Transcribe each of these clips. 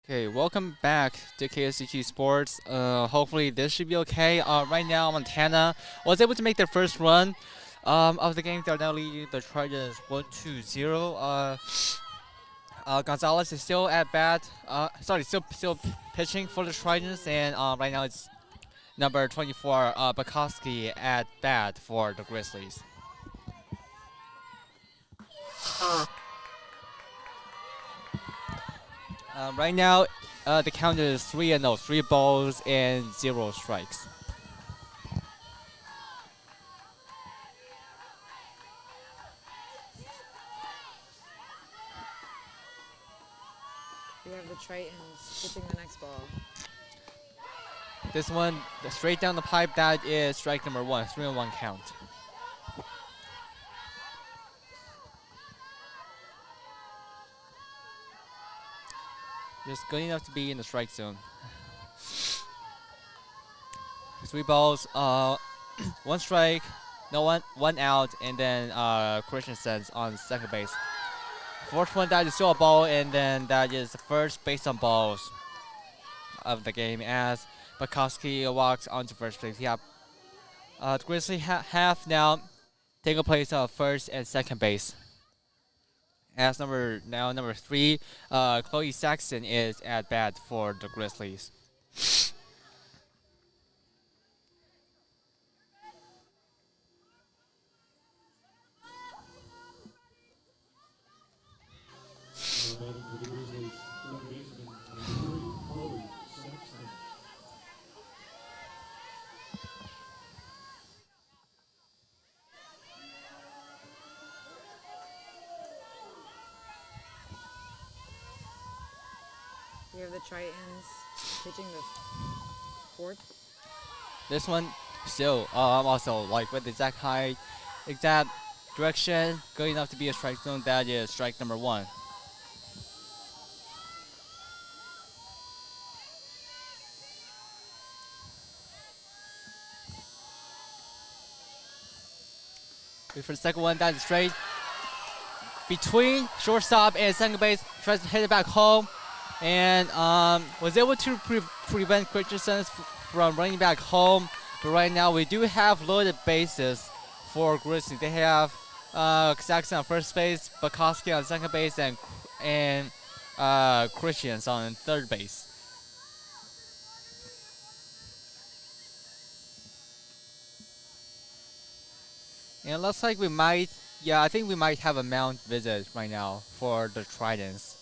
Okay, welcome back to KSCG Sports. Hopefully this should be okay. Right now, Montana was able to make their first run of the game. They're now leading the Trojans 1-0. Gonzalez is still at bat. Still pitching for the Trojans, and right now it's number 24, Bukowski at bat for the Grizzlies. Right now, the count is 3-0, 3 balls and 0 strikes. We have the Tritons pitching the next ball. This one, straight down the pipe, that is strike number 1, 3-1 count. Just good enough to be in the strike zone. 3 balls, 1 strike, one out, and then Christensen's on second base. Fourth one, that is still a ball, and then that is the first base on balls of the game as Bukowski walks onto first base. Yeah, the Grizzlies have now taken place of first and second base. As number 3, Chloe Saxon is at bat for the Grizzlies. We have the Tritons pitching the fourth. This one still also like with the exact height, exact direction, good enough to be a strike zone. That is strike number 1. Wait for the second one. That is straight between shortstop and second base. Tries to hit it back home, and was able to prevent Christensen from running back home. But right now we do have loaded bases for Grizzlies. They have Saxon on first base, Bukowski on second base, and Christians on third base. And it looks like I think we might have a mound visit right now for the Tridents.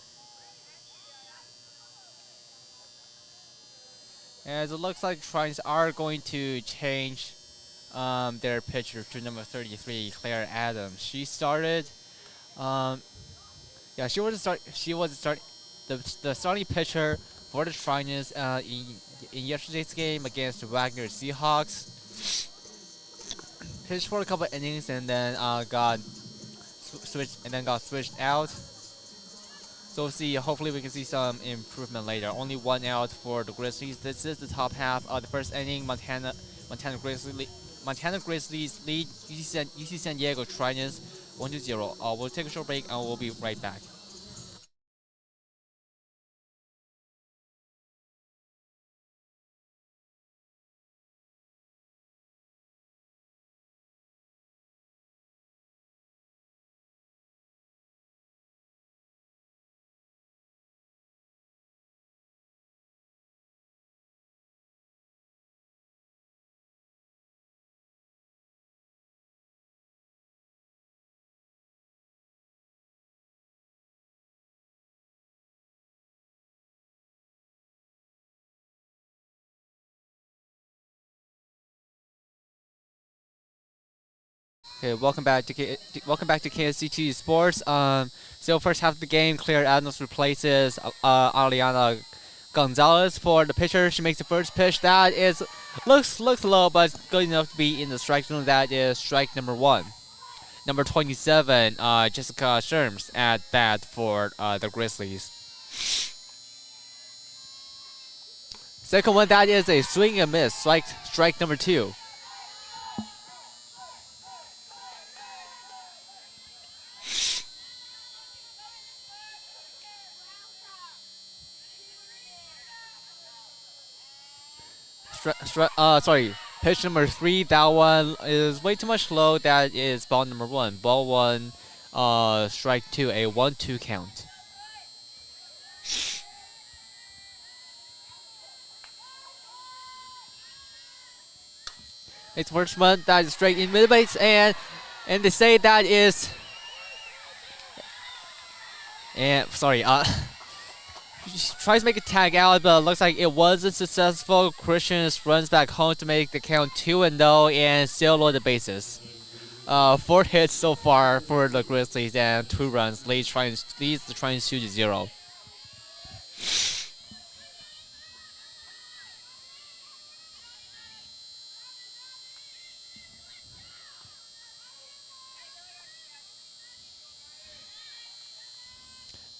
As it looks like Tridents are going to change their pitcher to number 33, Claire Adams. She started, she was the starting pitcher for the Tridents in yesterday's game against the Wagner Seahawks. Pitched for a couple innings and then got switched out. So we'll see. Hopefully, we can see some improvement later. Only 1 out for the Grizzlies. This is the top half of the first inning. Montana Grizzlies lead UC San Diego Tritons 1-0. We'll take a short break and we'll be right back. Okay, welcome back to KSCT Sports. So first half of the game, Claire Adams replaces Aliana Gonzalez for the pitcher. She makes the first pitch. That is looks low, but good enough to be in the strike zone. That is strike number 1. Number 27, Jessica Sherms at bat for the Grizzlies. Second one, that is a swing and miss. Strike number 2. Pitch number 3. That one is way too much low. That is ball number 1. Ball 1, strike 2, a 1-2 count. It's first one that is straight in mid base, and they say that is, and sorry, tries to make a tag out, but looks like it wasn't successful. Christian runs back home to make the count 2-0 and still load the bases. 4 hits so far for the Grizzlies and 2 runs. Leads the trying to 0.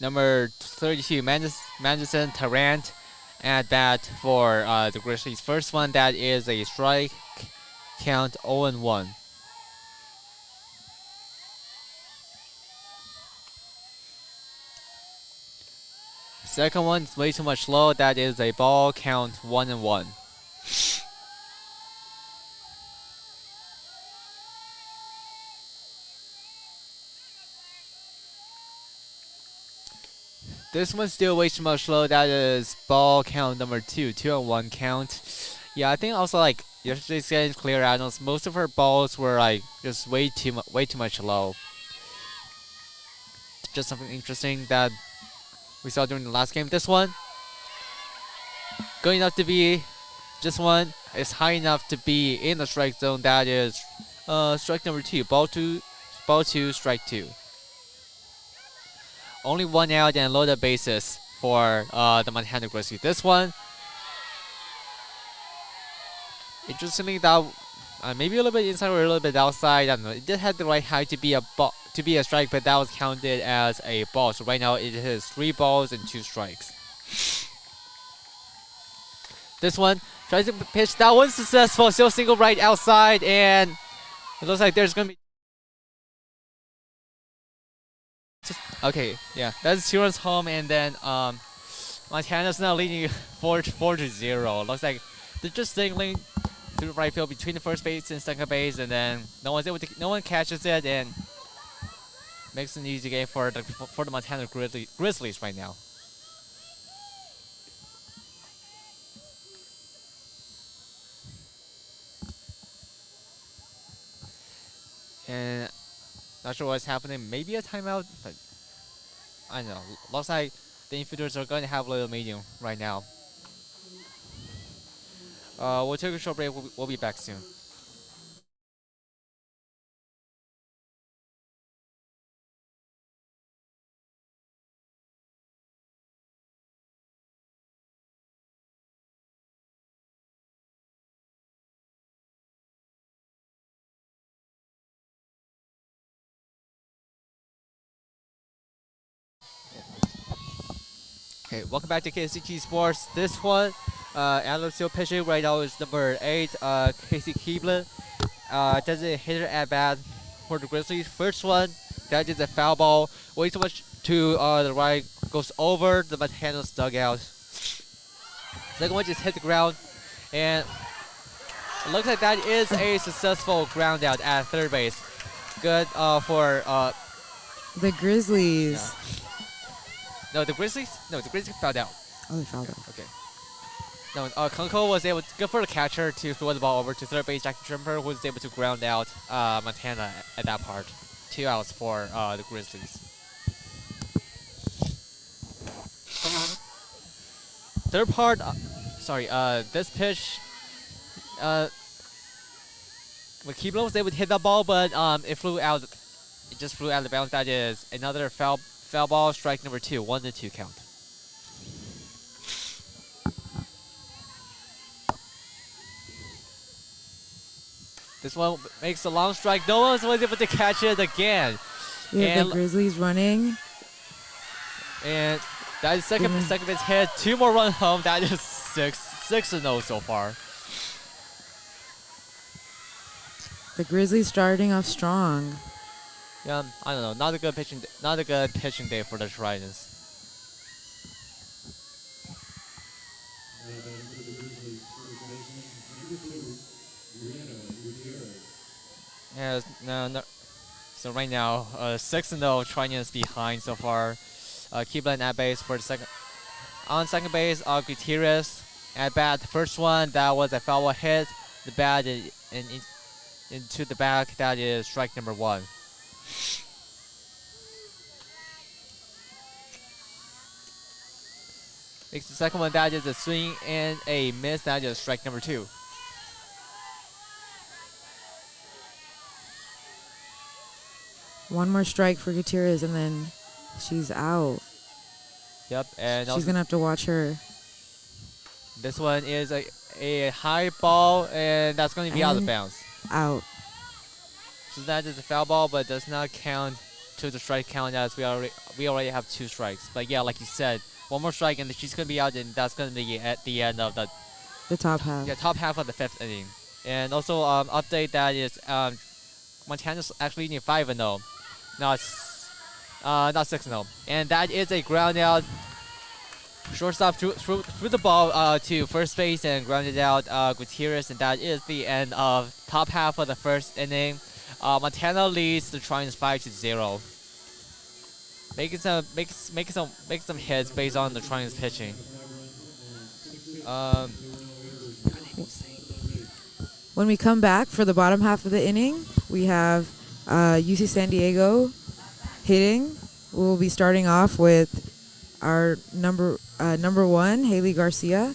Number 32, Manderson Tarrant at bat for the Grizzlies. First one, that is a strike, count 0-1. Second one is way too much low. That is a ball, count 1-1. This one's still way too much low. That is ball, count number 2, 2-1 count. Yeah, I think also like yesterday's getting clear out. Most of her balls were like just way too much low. Just something interesting that we saw during the last game. This one, going up to be, this one is high enough to be in the strike zone. That is strike number 2, ball 2, strike 2. Only 1 out and load the bases for the Montana Grizzlies. This one, interestingly, that maybe a little bit inside or a little bit outside. I don't know. It did have the right height to be a strike, but that was counted as a ball. So right now it is 3 balls and 2 strikes. This one tries to pitch. That one's successful. Still single right outside, and it looks like there's gonna be. Okay, yeah, that's 2 runs home, and then Montana's now leading 4-0. Looks like they're just signaling through right field between the first base and second base, and then no one catches it, and makes an easy game for the Montana Grizzlies right now. And not sure what's happening. Maybe a timeout, but I don't know. Looks like the infielders are going to have a little meeting right now. We'll take a short break. We'll be back soon. Okay, welcome back to KCT Sports. This one, analyst still pitching right now is number 8, Casey Keebler. Does a hitter at bat for the Grizzlies. First one, that is a foul ball. Way too much to the right, goes over the Montana's dugout. Second one just hit the ground, and it looks like that is a successful ground out at third base. Good for The Grizzlies. Yeah. No, the Grizzlies fouled out. Oh, they fouled out. Okay. No, Kunko was able to, good for the catcher to throw the ball over to third base. Jackie Trimper was able to ground out Montana at that part. 2 outs for the Grizzlies. Third part, this pitch, Keebler was able to hit that ball, but it flew out. It just flew out of bounds. That is another foul ball, strike number 2, 1-2 count. This one makes a long strike. No one was able to catch it again. Yeah, the Grizzlies running. And that is second base hit. 2 more run home. That is 6-0 so far. The Grizzlies starting off strong. Yeah, I don't know. Not a good pitching day for the Tridents. has no. So right now, 6-0 Trinians behind so far. Keebler at base for the second. On second base, Gutierrez at bat. The first one, that was a foul hit. The bat into the back. That is strike number 1. Makes the second one. That is a swing and a miss. That is strike number 2. One more strike for Gutierrez, and then she's out. Yep, and She's gonna have to watch her. This one is a high ball, and that's going to be out of bounds. Out. So that is a foul ball, but does not count to the strike count as we already have 2 strikes. But yeah, like you said, one more strike and she's going to be out, and that's going to be at the end of the top half. Yeah, top half of the 5th inning. And also update that is Montana's actually in 5-0, not 6-0, and that is a ground out. Shortstop threw the ball to first base and grounded out Gutierrez, and that is the end of top half of the 1st inning. Montana leads the Trojans 5-0. Making some hits based on the Trojans pitching. When we come back for the bottom half of the inning, we have UC San Diego hitting. We'll be starting off with our number 1, Haley Garcia,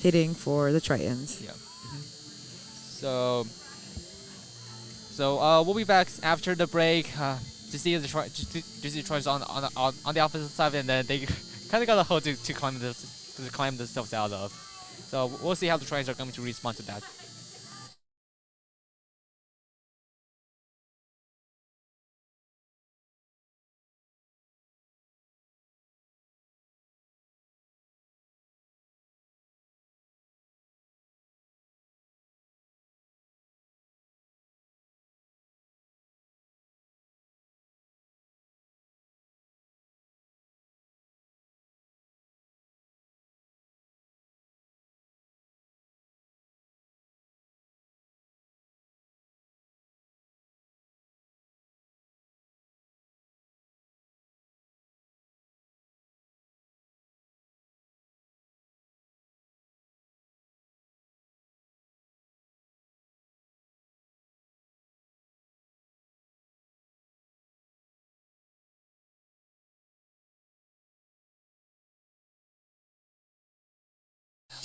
hitting for the Tritons. Yeah. So we'll be back after the break to see the Trojans on the opposite side, and then they kind of got a hole to climb themselves out of. So we'll see how the Trojans are going to respond to that.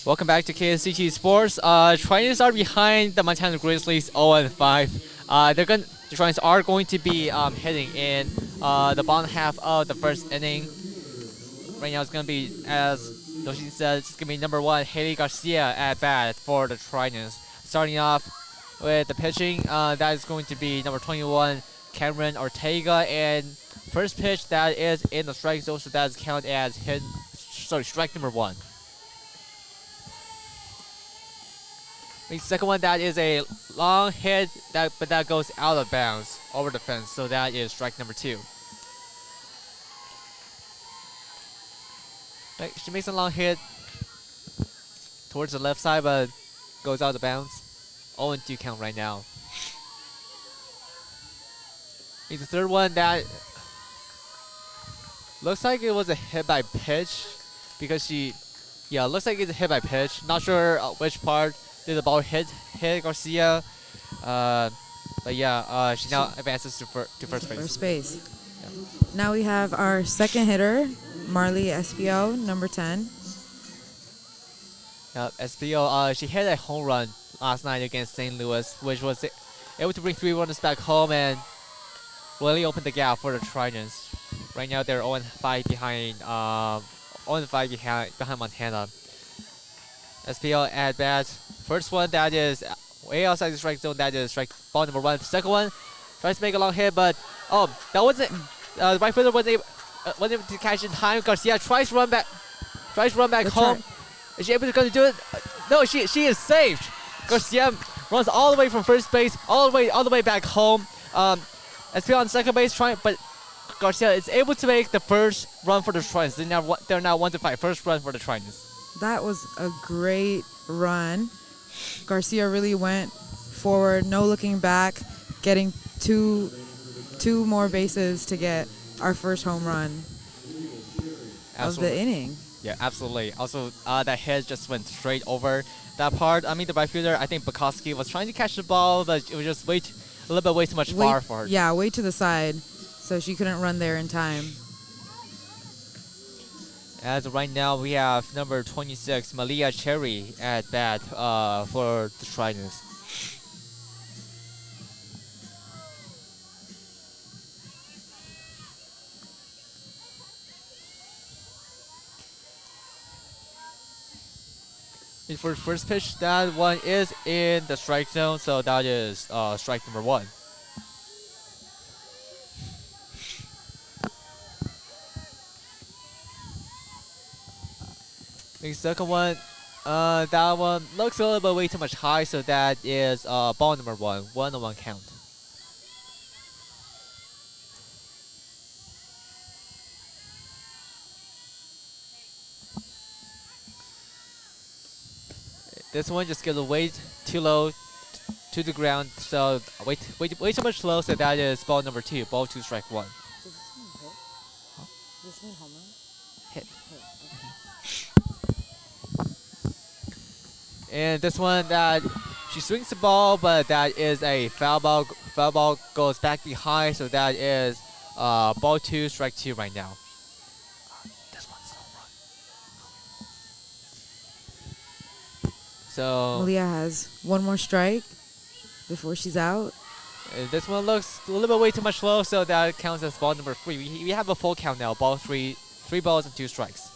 Welcome back to KSCT Sports. Trojans are behind the Montana Grizzlies 0-5. The Trojans are going to be hitting in the bottom half of the 1st inning. Right now it's going to be, as Nosheen said, it's going to be number 1, Haley Garcia at bat for the Trojans. Starting off with the pitching, that is going to be number 21, Cameron Ortega, and first pitch that is in the strike zone, so that is counted as strike number 1. The second one, that is a long hit, but that goes out of bounds over the fence, so that is strike number 2. She makes a long hit towards the left side, but goes out of bounds. 0-2 count right now. The third one, that looks like it was a hit by pitch, because looks like it's a hit by pitch. Not sure which part did the ball hit Garcia, but yeah, she now advances to first base. Yeah. Now we have our second hitter, Marley Espio, number 10. Espio, she hit a home run last night against St. Louis, which was able to bring 3 runners back home and really opened the gap for the Trojans. Right now they're 0-5 behind Montana. SPL at bat. First one, that is way outside the strike zone. That is strike ball number 1. Second one, tries to make a long hit, but that wasn't. The right fielder wasn't able to catch in time. Garcia tries to run back home. Is she able to do it? No, she is saved. Garcia runs all the way from first base, all the way back home. SPL on second base but Garcia is able to make the first run for the Trojans. They're now 1-5. First run for the Trojans. That was a great run. Garcia really went forward, no looking back, getting two more bases to get our first home run of the inning. Yeah, absolutely. Also, that hit just went straight over that part. I mean, the right fielder, I think Bukowski was trying to catch the ball, but it was just a little bit way too much far for her. Yeah, way to the side, so she couldn't run there in time. As of right now, we have number 26, Malia Cherry, at bat for the Tridents. For the first pitch, that one is in the strike zone, so that is strike number 1. The second one, that one looks a little bit way too much high, so that is ball number 1, 1-1 count. This one just gets way too low to the ground, so way too much low, so that is ball number 2, ball 2, strike 1. Does this mean hit? Huh? Does this mean home run? Hit. And this one, that she swings the ball, but that is a foul ball. Foul ball goes back behind, so that is ball 2, strike 2 right now. This one's no run. So Malia has one more strike before she's out. this one looks a little bit way too much low, so that counts as ball number 3. We have a full count now. Ball 3 balls and 2 strikes.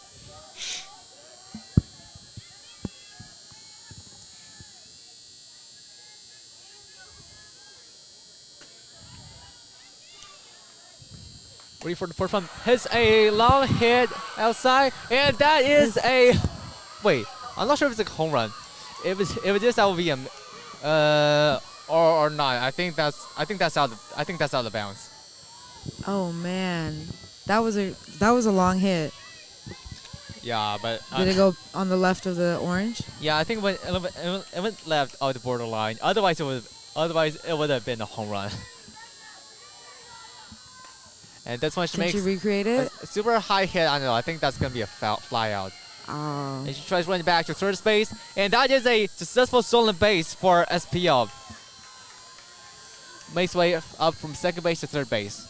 Ready for the first one. Hits a long hit outside, and that is a. Wait, I'm not sure if it's a home run. If it is, that would be a. Or not. I think that's out of bounds. Oh man, that was a long hit. Yeah, but Did it go on the left of the orange? yeah, I think it went left of the borderline. Otherwise, it would have been a home run. And this one she Can makes she recreate it? a super high hit. I don't know. I think that's gonna be a fly out. Oh. And she tries running back to third base, and that is a successful stolen base for SPL. Makes way up from second base to third base.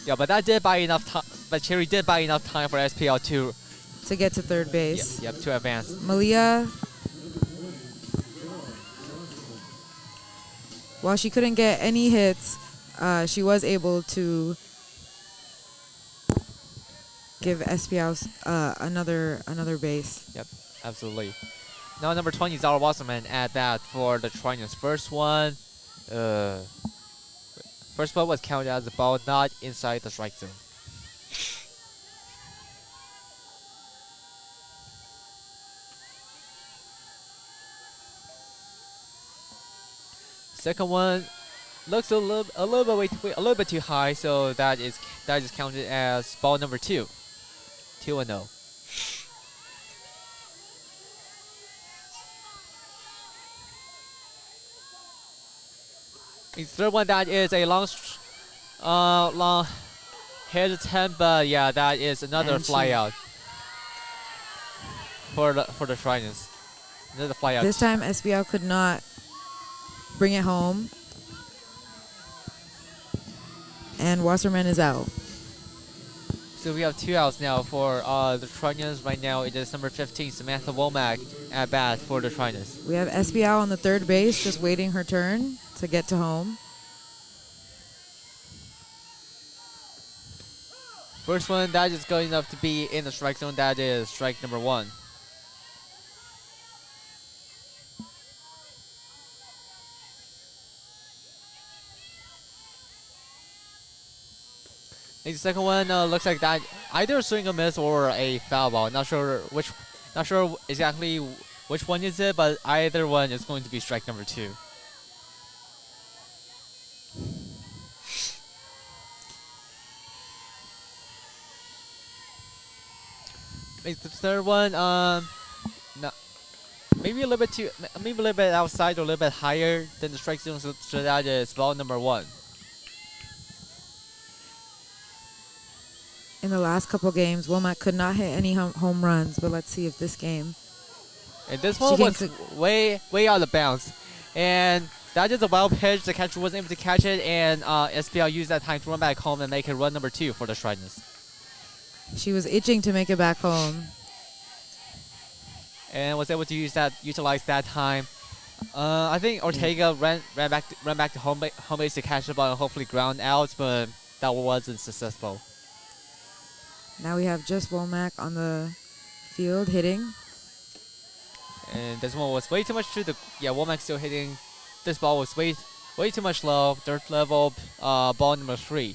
Yeah, but that did buy enough time. But Cherry did buy enough time for SPL To get to third base. Yep, to advance. Malia, while she couldn't get any hits, she was able to give SPL another base. Yep, absolutely. Now number 20, Zara Wasserman at bat for the Trojans. First one was counted as a ball not inside the strike zone. Second one looks a little bit too high, so that is counted as ball number 2. 2-0. The third one, that is a long hit attempt, but yeah, that is another fly out for the Trojans. Another fly out. This time SPL could not bring it home, and Wasserman is out. So we have 2 outs now for the Trojans. Right now it is number 15, Samantha Womack, at bat for the Trojans. We have SPL on the third base, just waiting her turn to get to home. First one, that is going up to be in the strike zone. That is strike number 1. The second one looks like that either a swing and miss or a foul ball. Not sure exactly which one is it, but either one is going to be strike number 2. The third one, no, maybe a little bit too, maybe a little bit outside or a little bit higher than the strike zone, so that is ball number 1. In the last couple games, Womack could not hit any home runs, but let's see if this game. And this She one can was way out of bounds, and that is a wild pitch. The catcher wasn't able to catch it, and SPL used that time to run back home and make it run number 2 for the Shriners. She was itching to make it back home. And was able to utilize that time. I think Ortega ran back to home base to catch the ball and hopefully ground out, but that wasn't successful. Now we have just Womack on the field hitting. And this one was way too much to the Womack still hitting. This ball was way too much low. Dirt level ball number 3.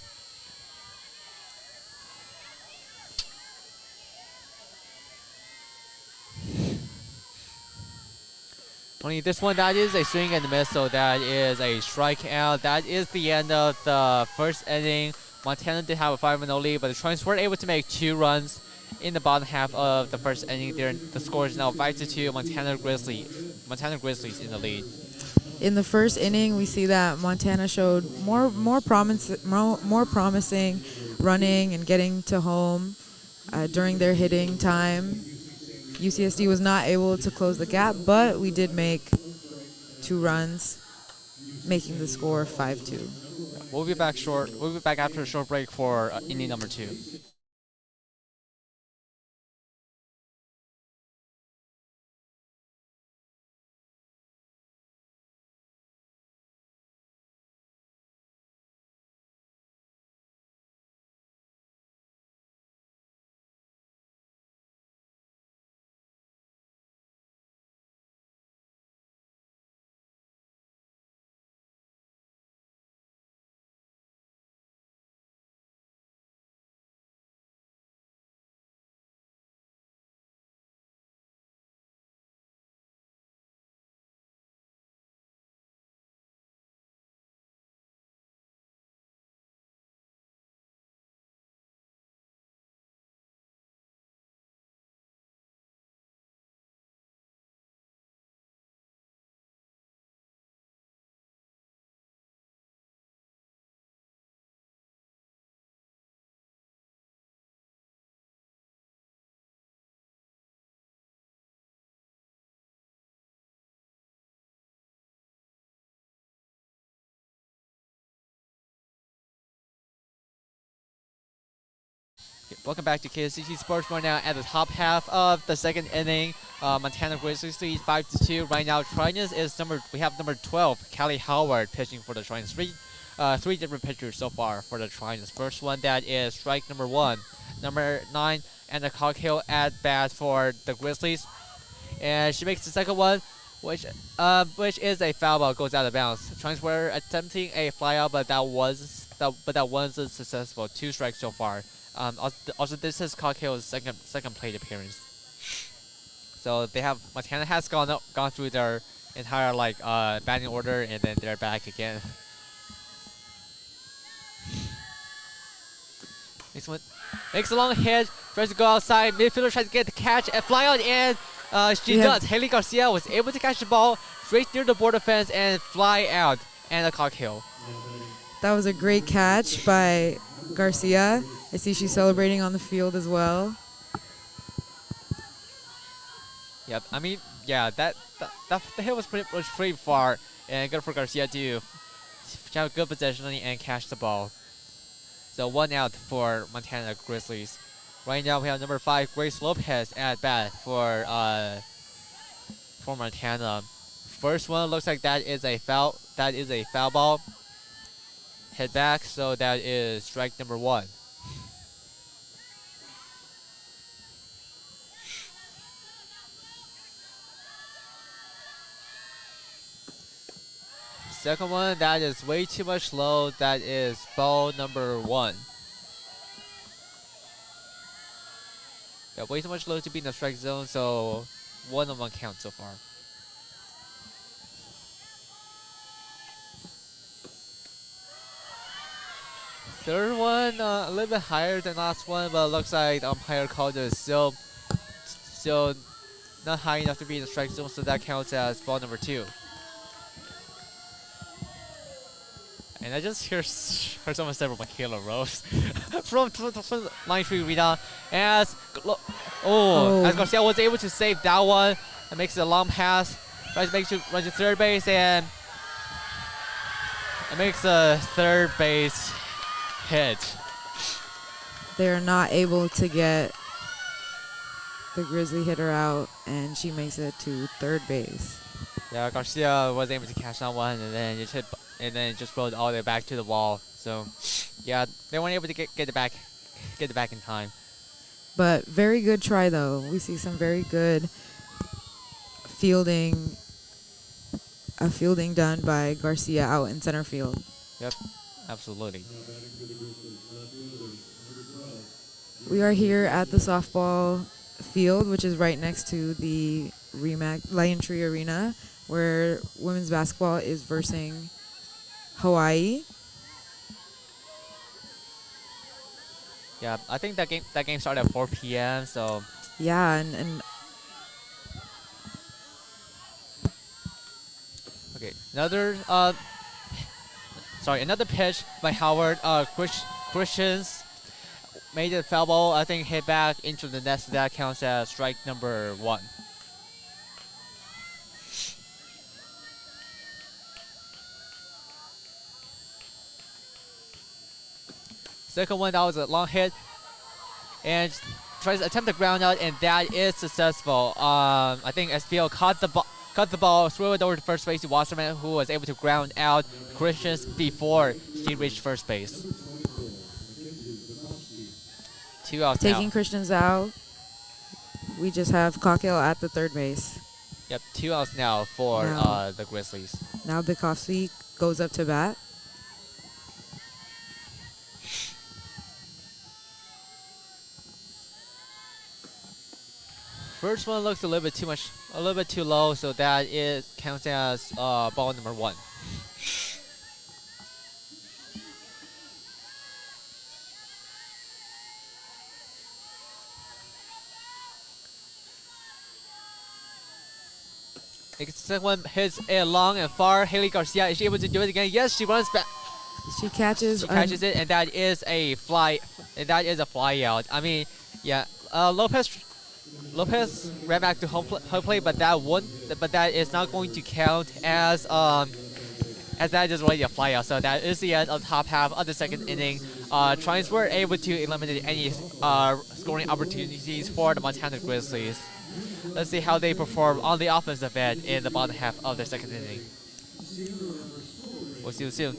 Only this one, that is a swing and a miss, so that is a strikeout. That is the end of the first inning. Montana did have a 5-0 lead, but the Trojans were able to make 2 runs in the bottom half of the first inning. The score is now 5-2. Montana Grizzlies in the lead. In the first inning, we see that Montana showed more promising running and getting to home during their hitting time. UCSD was not able to close the gap, but we did make 2 runs, making the score 5-2. We'll be back after a short break for inning number 2. Welcome back to KSCC Sports. Right now at the top half of the second inning. Montana Grizzlies lead 5-2. Right now, Trojans we have number 12, Callie Howard, pitching for the Trojans. 3 different pitchers so far for the Trojans. First one, that is strike number 1. Number 9, Anna Cockhill at bat for the Grizzlies. And she makes the second one, which is a foul ball, goes out of bounds. Trojans were attempting a flyout, but that wasn't successful. 2 strikes so far. Also, this is Cockhill's second plate appearance. So Montana has gone through their entire batting order, and then they're back again. Next one makes a long hit, tries to go outside. Midfielder tries to get the catch and fly out, and she does. Haley Garcia was able to catch the ball straight near the border fence and fly out. And a Cockhill. That was a great catch by Garcia. I see she's celebrating on the field as well. Yep, I mean, yeah, the hit was pretty far, and good for Garcia to have good positioning and catch the ball. So 1 out for Montana Grizzlies. Right now we have number 5, Grace Lopez at bat for Montana. First one looks like that is a foul. That is a foul ball. Hit back, so that is strike number 1. Second one, that is way too much low. That is ball number 1. Yeah, way too much low to be in the strike zone, so 1-on-1 count so far. Third one, a little bit higher than last one, but it looks like the umpire called it still not high enough to be in the strike zone, so that counts as ball number 2. And I just heard someone say Michaela Rose from line 3 rebound as as Garcia was able to save that one and makes it a long pass. Tries to make it run to third base and it makes a third base hit. They're not able to get the Grizzly hitter out, and she makes it to third base. Yeah, Garcia was able to catch that one, and then it just rolled all the way back to the wall. So, yeah, they weren't able to get it back in time. But very good try, though. We see some very good fielding done by Garcia out in center field. Yep, absolutely. We are here at the softball field, which is right next to the Lion Tree Arena, where women's basketball is versing Hawaii. Yeah, I think that game started at 4 p.m. So yeah, and okay, another pitch by Howard. Christians made a foul ball. I think hit back into the net. So that counts as strike number 1. Second one, that was a long hit, and tries to attempt the ground out, and that is successful. I think SPL caught the ball, threw it over to first base to Wasserman, who was able to ground out Christians before she reached first base. 2 outs taking now. Christians out. We just have Cocktail at the third base. Yep, 2 outs now for the Grizzlies. Now Bukowski goes up to bat. First one looks a little bit too low, so that counts as ball number 1. The second one hits it long and far. Haley Garcia, is she able to do it again? Yes, she runs back. She catches it, and that is a fly. And that is a fly out. I mean, yeah, Lopez ran back to home plate, but that is not going to count as that is already a fly out. So that is the end of the top half of the second inning. Trions were able to eliminate any scoring opportunities for the Montana Grizzlies. Let's see how they perform on the offensive end in the bottom half of the second inning. We'll see you soon.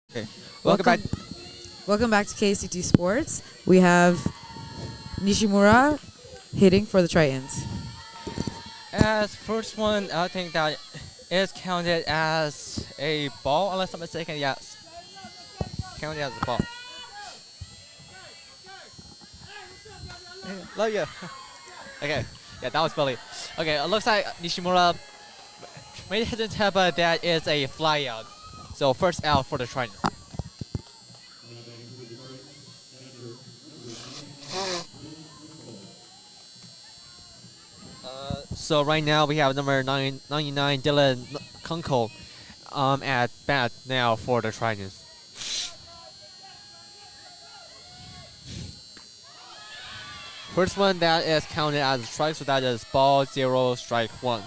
Okay. Welcome back. Welcome back to KCT Sports. We have Nishimura hitting for the Tritons. As first one, I think that is counted as a ball, unless I'm mistaken. Yes, counted as a ball. Love you. Okay, yeah, that was Billy. Okay, it looks like Nishimura made a hidden tap, but that is a fly out. So first out for the Tritons. So right now we have number 99 Dylan Kunkel at bat now for the Tritons. First one that is counted as a strike, so that is ball 0, strike 1.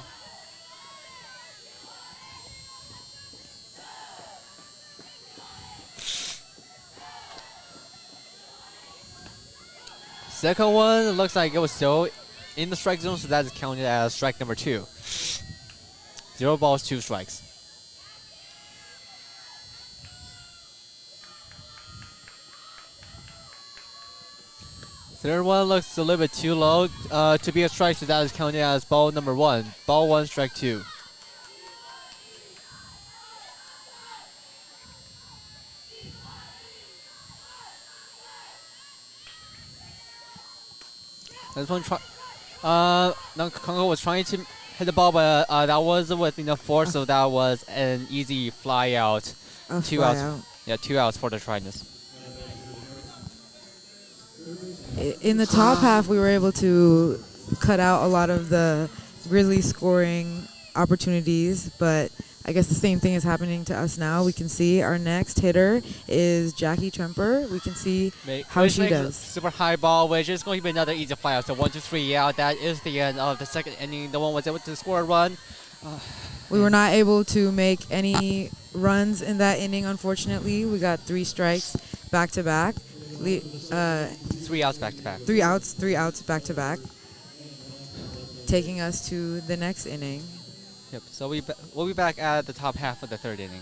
Second one looks like it was still in the strike zone, so that is counted as strike number 2. 0 balls, 2 strikes. Third one looks a little bit too low to be a strike, so that is counted as ball number 1. Ball 1, strike 2. This one, Kongo was trying to hit the ball, but that wasn't with enough force, so that was an easy fly out. 2 outs. Yeah, 2 outs for the Tritons. In the top half, we were able to cut out a lot of the Grizzlies scoring opportunities, but I guess the same thing is happening to us now. We can see our next hitter is Jackie Tremper. We can see how she does. Super high ball, which is going to be another easy fly out. So 1, 2, 3, yeah, that is the end of the second inning. No one was able to score a run. We were not able to make any runs in that inning, unfortunately. We got 3 strikes back to back. 3 outs back to back. 3 outs back to back, taking us to the next inning. Yep. So we'll be back at the top half of the third inning.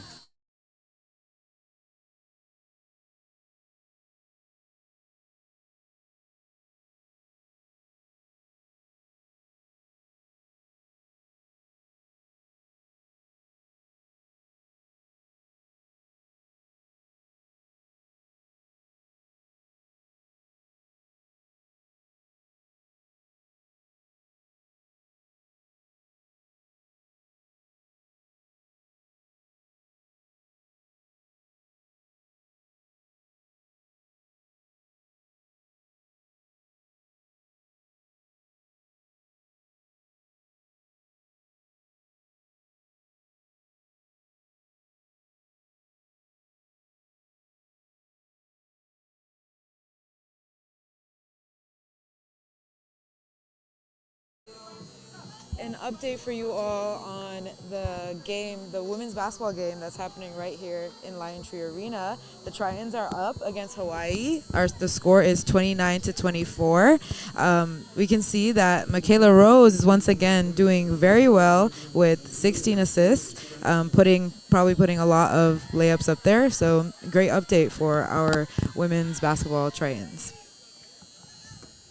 An update for you all on the game, the women's basketball game that's happening right here in Lion Tree Arena. The Tritons are up against Hawaii. The score is 29-24. We can see that Michaela Rose is once again doing very well with 16 assists, probably putting a lot of layups up there. So great update for our women's basketball Tritons.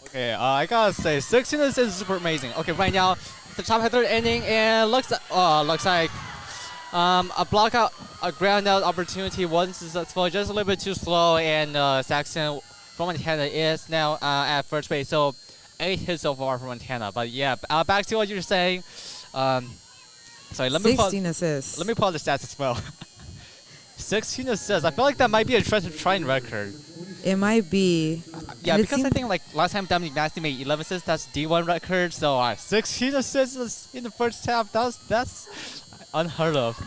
Okay, I gotta say, 16 assists is super amazing. Okay, right now, the top of the third inning, and looks like a ground out opportunity wasn't successful, just a little bit too slow, and Saxon from Montana is now at first base. So 8 hits so far from Montana. But yeah, back to what you were saying. Sorry, let me 16 assists. Let me pull out the stats as well. 16 assists. I feel like that might be a Triton record. It might be. Yeah, because I think like last time Dominic Nasty made 11 assists, that's D1 record. So 16 assists in the first half, that's unheard of.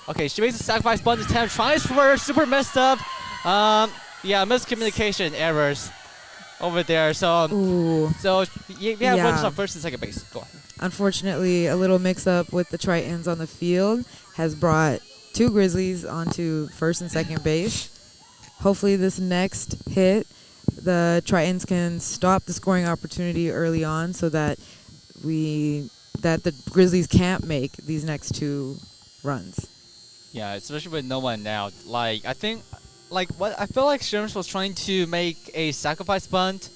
Okay, she makes a sacrifice bunt attempt, tries for super messed up. Yeah, miscommunication errors over there. So we have runners on first and second base. Go on. Unfortunately, a little mix-up with the Tritons on the field has brought 2 Grizzlies onto first and second base. Hopefully this next hit, the Tritons can stop the scoring opportunity early on so that the Grizzlies can't make these next 2 runs. Yeah, especially with no one out. Like, I think, I feel like Sherms was trying to make a sacrifice bunt.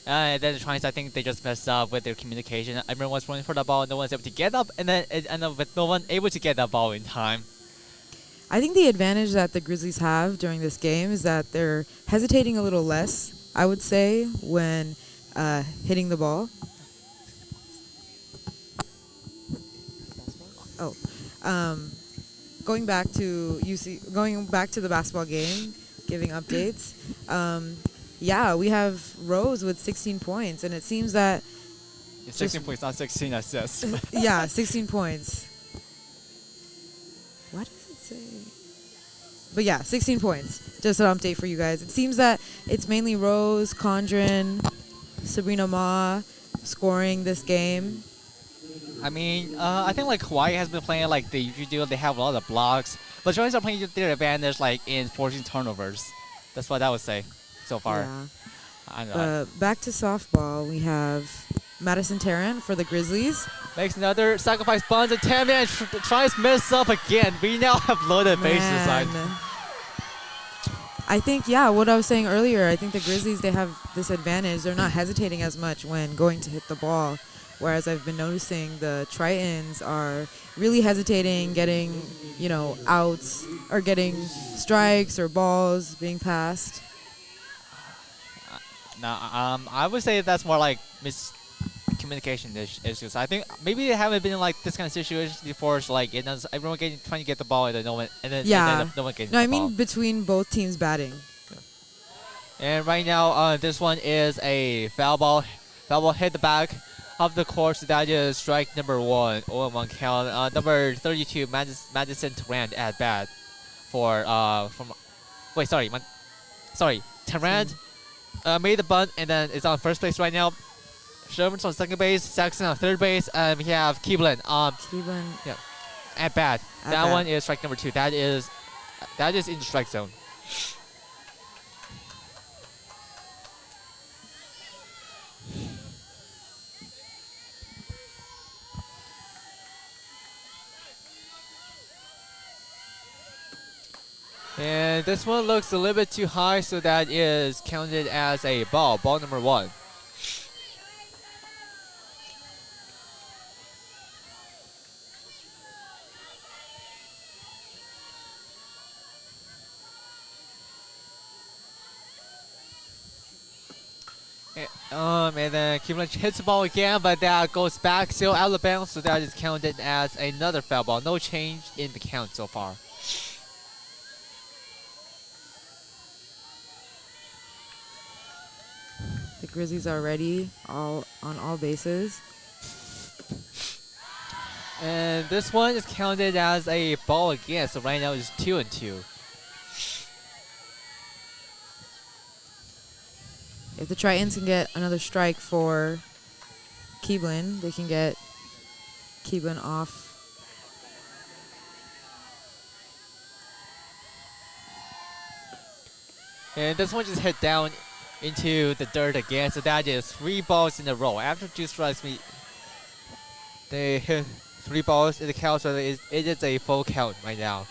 And then the Tritons, I think they just messed up with their communication. Everyone was running for the ball, no one's able to get up, and then it ended up with no one able to get that ball in time. I think the advantage that the Grizzlies have during this game is that they're hesitating a little less, I would say, when hitting the ball. Going back to the basketball game, giving updates. Yeah, we have Rose with 16 points, and it seems that 16 points, not 16 assists. Yeah, 16 points. What does it say? But yeah, 16 points. Just an update for you guys. It seems that it's mainly Rose, Condren, Sabrina Ma scoring this game. I mean, I think like Hawaii has been playing like they usually do. They have a lot of blocks, but Joyce are playing to their advantage like in forcing turnovers. That's what I would say so far. Yeah. I know. Back to softball, we have Madison Tarrant for the Grizzlies. Makes another sacrifice bunt attempt and tries to mess up again. We now have loaded bases. Man. I think, yeah, what I was saying earlier, I think the Grizzlies, they have this advantage. They're not hesitating as much when going to hit the ball, whereas I've been noticing the Tritons are really hesitating, getting, outs or getting strikes or balls being passed. I would say that's more like miscommunication issues. I think maybe they haven't been in like this kind of situation before. So like everyone trying to get the ball and then no one and then no one getting. No, the I mean ball. between both teams batting. Yeah. And right now, this one is a foul ball. Foul ball hit the back of the court. So that is strike number 1. 0-1 count. Number 32, Madison Tarrant at bat for Tarrant. Made the bunt and then is on first base right now. Sherman's on second base, Saxon on third base, and we have Keeblin at bat. That one is strike number 2. That is in the strike zone. And this one looks a little bit too high, so that is counted as a ball. Ball number 1. And then Cleveland hits the ball again, but that goes back, still out of bounds, so that is counted as another foul ball. No change in the count so far. The Grizzlies are ready, on all bases. And this one is counted as a ball again, so right now it's 2-2. If the Tritons can get another strike for Keeblin, they can get Keeblin off. And this one just hit down into the dirt again, so that is 3 balls in a row. After 2 strikes, they hit 3 balls in the count, so it is a full count right now.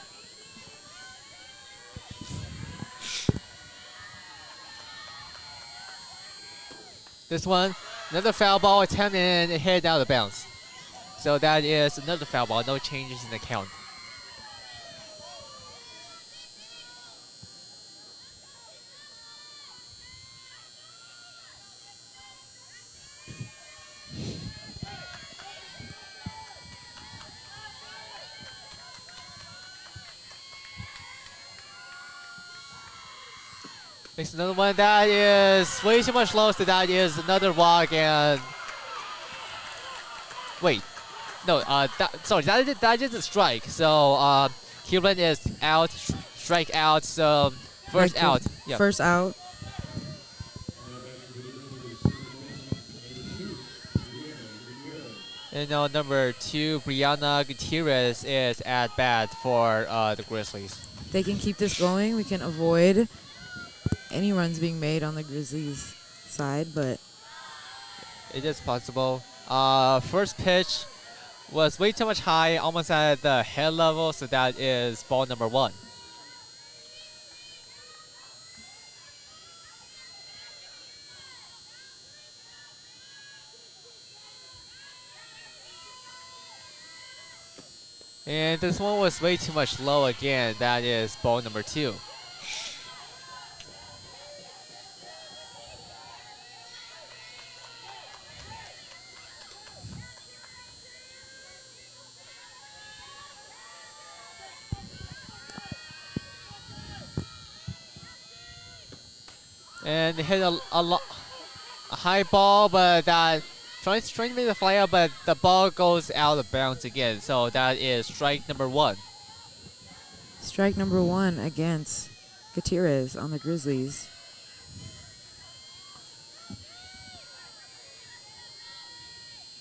This one, another foul ball attempt and it hit out of bounds. So that is another foul ball, no changes in the count. Makes another one. That is way too much low, so that is another walk and... Wait. No, that is a strike. So, Cleveland is out, strike out, so first out. Yep. First out. And now number 2, Brianna Gutierrez is at bat for the Grizzlies. They can keep this going. We can avoid any runs being made on the Grizzlies side, but it is possible. First pitch was way too much high, almost at the head level, so that is ball number 1. And this one was way too much low again. That is ball number 2. And hit a high ball, but that trying to make the fly out, but the ball goes out of bounds again. So that is strike number 1. Strike number 1 against Gutierrez on the Grizzlies.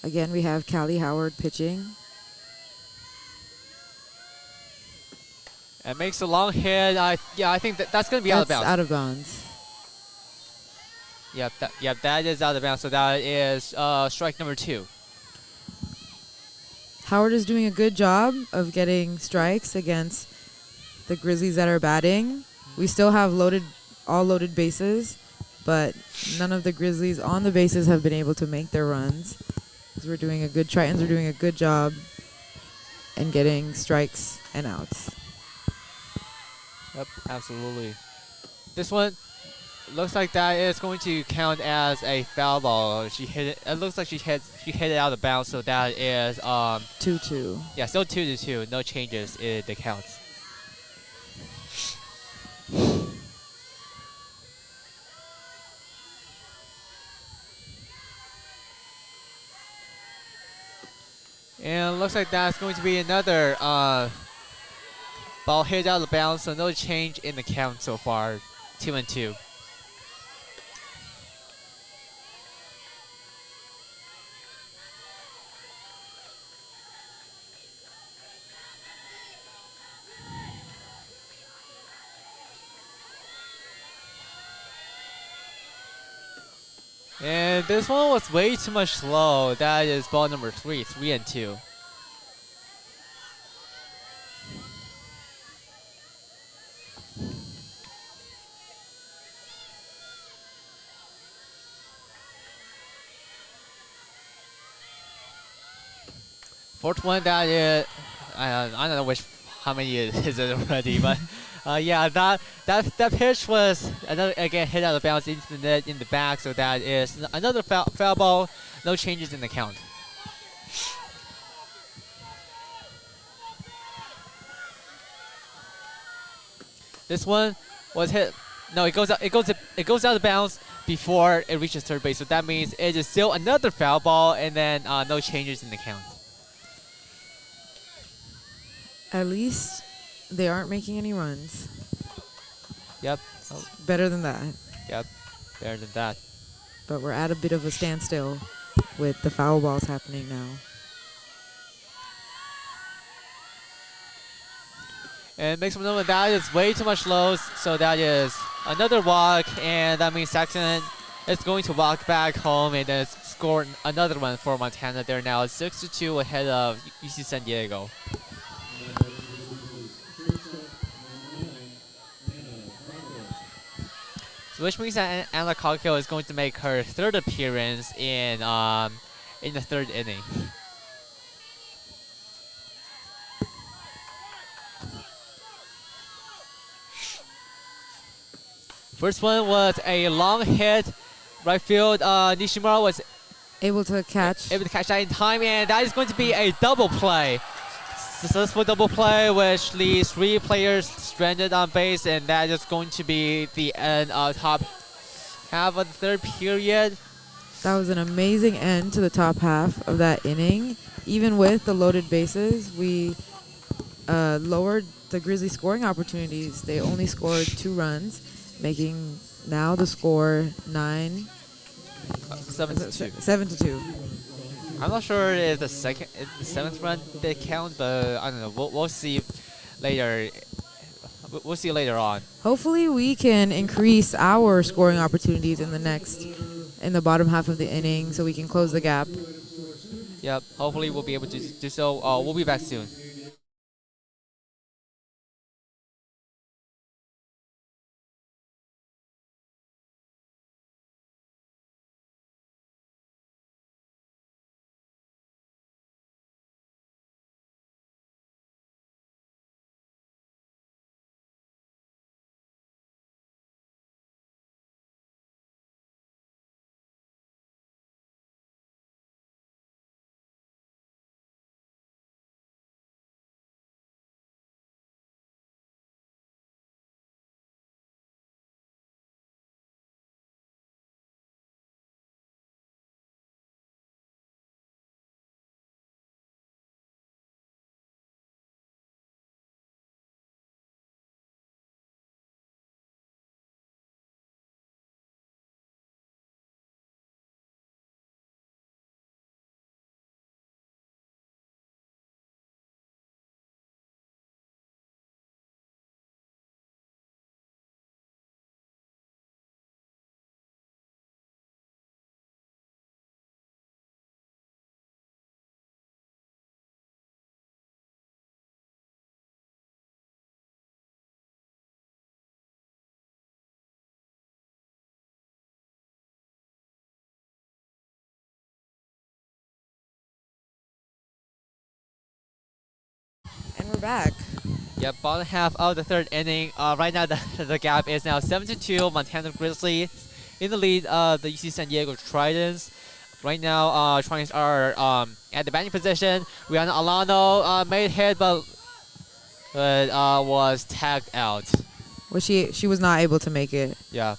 Again, we have Callie Howard pitching. And makes a long hit. I think that's gonna be out of bounds. Out of bounds. Yep, that is out of bounds. So that is strike number 2. Howard is doing a good job of getting strikes against the Grizzlies that are batting. We still have all loaded bases, but none of the Grizzlies on the bases have been able to make their runs. Because Tritons are doing a good job in getting strikes and outs. Yep, absolutely. This one looks like that is going to count as a foul ball. She hit it. It looks like she hit it out of bounds. So that is 2-2. Yeah, still 2-2. No changes in the counts. And it looks like that's going to be another ball hit out of bounds, so no change in the count so far. 2-2. And this one was way too much slow. That is ball number 3, 3-2. Fourth one, that is, I don't know how many is it already, but yeah, that pitch was again hit out of bounds into the net in the back, so that is another foul ball. No changes in the count. This one was hit. No, it goes out of bounds before it reaches third base, so that means it is still another foul ball, and then no changes in the count. At least they aren't making any runs. Yep. Better than that. Yep. Better than that. But we're at a bit of a standstill with the foul balls happening now. And makes me know that is way too much lows, so that is another walk, and that means Saxon is going to walk back home and then score another one for Montana. They're now 6-2 ahead of UC San Diego. So which means that Anna Cockhill is going to make her third appearance in the third inning. First one was a long hit, right field. Nishimura was able to catch that in time, and that is going to be a double play. Successful double play, which leaves 3 players stranded on base, and that is going to be the end of top half of the third period. That was an amazing end to the top half of that inning. Even with the loaded bases, we lowered the Grizzlies' scoring opportunities. They only scored 2 runs, making now the score 7-2. I'm not sure if the 7th run did count, but I don't know. We'll see later. We'll see later on. Hopefully, we can increase our scoring opportunities in the bottom half of the inning, so we can close the gap. Yep. Hopefully, we'll be able to do so. We'll be back soon. And we're back. Yep, bottom half of the third inning. Right now, the gap is now 7-2. Montana Grizzlies in the lead of the UC San Diego Tridents. Right now, Tridents are at the batting position. Rihanna Alano made hit, but was tagged out. Well, she was not able to make it. Yeah.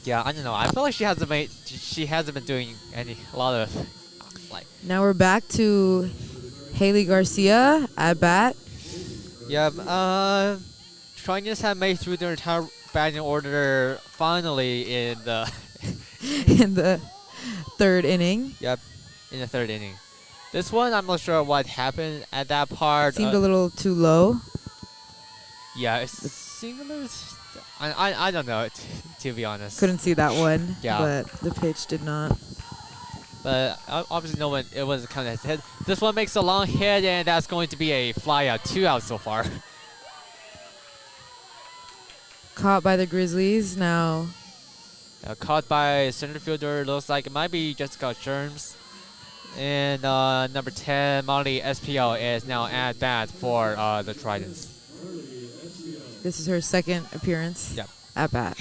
Yeah, I don't know. I feel like she hasn't been doing a lot of like. Now we're back to Haley Garcia at bat. Yeah, Trinians have made through their entire batting order finally in the in the third inning. Yep, in the third inning. This one, I'm not sure what happened at that part. Seemed a little too low. Yeah, it seemed a little. I don't know, to be honest. Couldn't see that one. Yeah. But the pitch did not. But obviously, no one. It wasn't counted as a hit. This one makes a long hit, and that's going to be a fly out. 2 outs so far. Caught by the Grizzlies now. Caught by center fielder. Looks like it might be Jessica Sherms. And number 10, Molly SPO, is now at bat for the Tridents. This is her second appearance. Yep. At bat.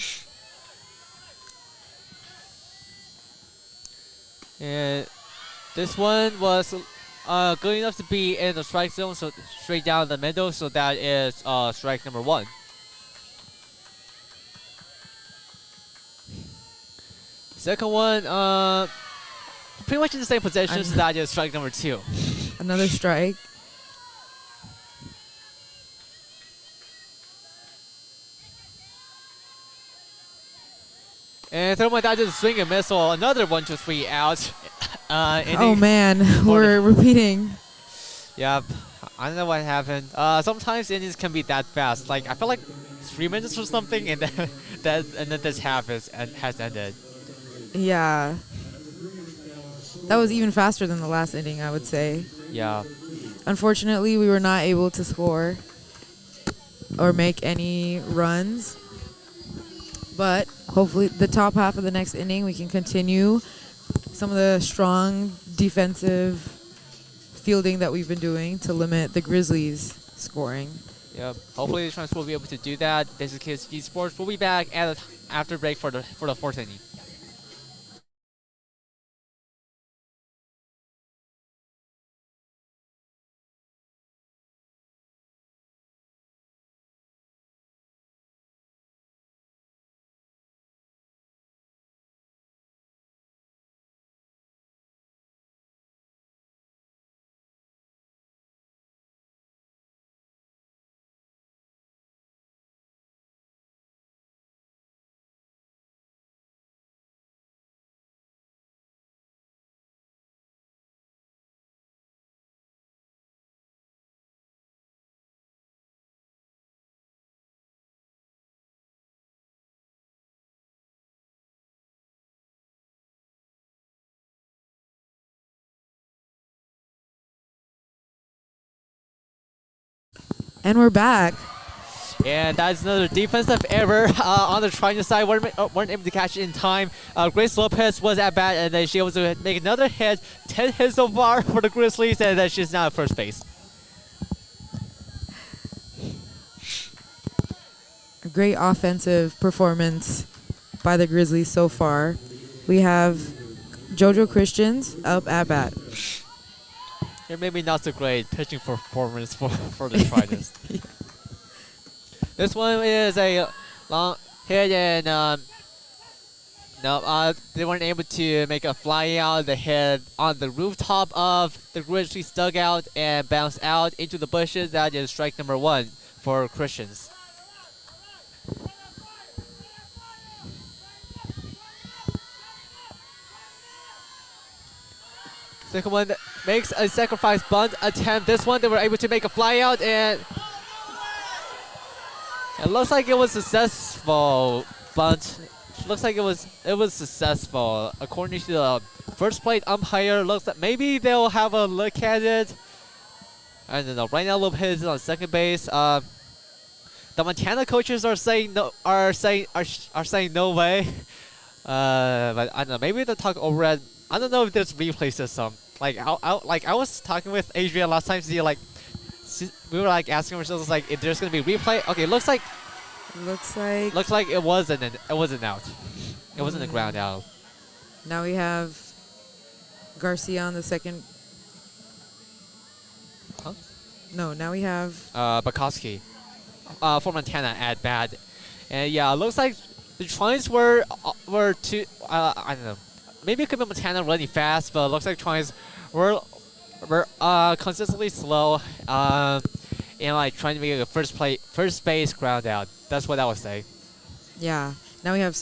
And this one was good enough to be in the strike zone, so straight down the middle. So that is strike number 1. Second one, pretty much in the same position, so that is strike number 2. Another strike. And third one, that is a swing and missile. Another 1-2-3 out. Oh man, we're repeating. Yep. I don't know what happened. Sometimes innings can be that fast. Like I feel like 3 minutes or something, and then this half has ended. Yeah. That was even faster than the last inning, I would say. Yeah. Unfortunately, we were not able to score or make any runs. But hopefully the top half of the next inning, we can continue some of the strong defensive fielding that we've been doing to limit the Grizzlies' scoring. Yep. Hopefully the Trans will be able to do that. This is KSG Sports. We'll be back after break for the fourth inning. And we're back. And that's another defensive error on the Triton side. Weren't able to catch it in time. Grace Lopez was at bat, and then she was able to make another hit. 10 hits so far for the Grizzlies, and then she's now at first base. A great offensive performance by the Grizzlies so far. We have JoJo Christians up at bat. It maybe not so great pitching performance for the Tridents. Yeah. This one is a long hit, and they weren't able to make a fly out. The hit on the rooftop of the Grizzlies dugout and bounced out into the bushes. That is strike number 1 for Christians. Second one makes a sacrifice bunt attempt. This one they were able to make a fly out, and it looks like it was successful bunt. Looks like it was successful according to the first plate umpire. Looks like maybe they'll have a look at it. I don't know. Right now Lopez is on second base. The Montana coaches are saying no. Are saying no way. But I don't know. Maybe they'll talk over it. I don't know if there's replay system Like I was talking with Adrian last time. See, like we were like asking ourselves like if there's gonna be replay. Okay, looks like it wasn't out. It wasn't a ground out. Now we have Garcia on the second. Huh? No, now we have Bukowski for Montana at bat. And yeah, it looks like the Trines were too. I don't know. Maybe it could be Montana running fast, but it looks like Trines were consistently slow. And like trying to make a first base ground out. That's what I would say. Yeah. Now we have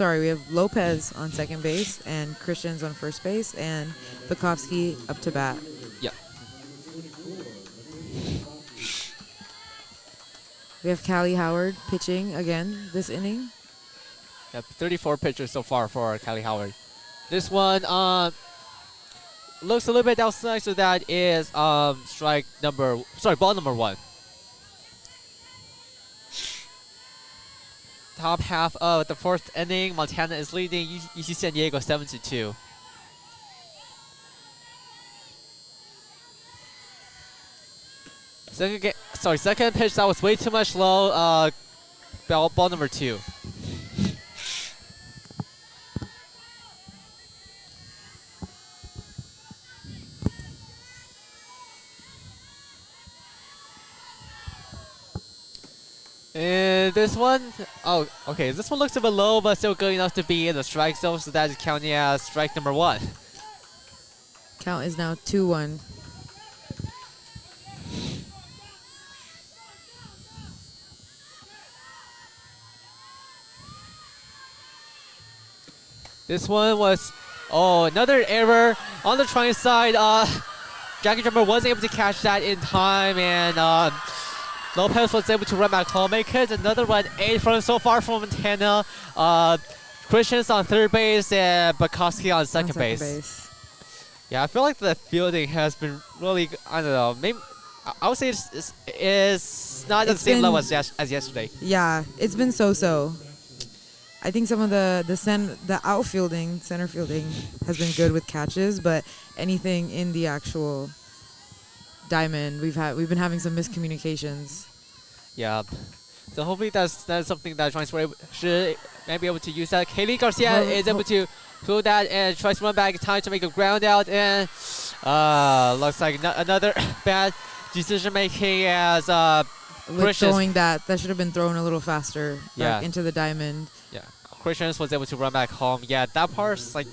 Lopez on second base and Christians on first base and Bukowski up to bat. Yep. We have Callie Howard pitching again this inning. Yep, 34 pitches so far for Callie Howard. This one looks a little bit outside, so that is ball number 1. Top half of the 4th inning, Montana is leading UC San Diego 7-2. Second pitch that was way too much low. Ball number 2. And this one, okay, this one looks a bit low, but still good enough to be in the strike zone, so that is counting as strike number 1. Count is now 2-1. This one was, another error on the Trine side. Jackie Drummer wasn't able to catch that in time, and Lopez was able to run back home. Make it another run, 8 runs so far from Montana. Christians on third base and Bukowski on second base. Yeah, I feel like the fielding has been really, I don't know, maybe I would say it's not at the same level as yesterday. Yeah, it's been so-so. I think some of the outfielding, center fielding has been good with catches, but anything in the actual diamond, we've been having some miscommunications. Yeah. So hopefully that's something that Trines should maybe be able to use that. Kaylee Garcia is able to pull that and tries to run back in time to make a ground out, and looks like another bad decision making as with throwing that should have been thrown a little faster back into the diamond. Yeah, Christians was able to run back home. Yeah, that part's like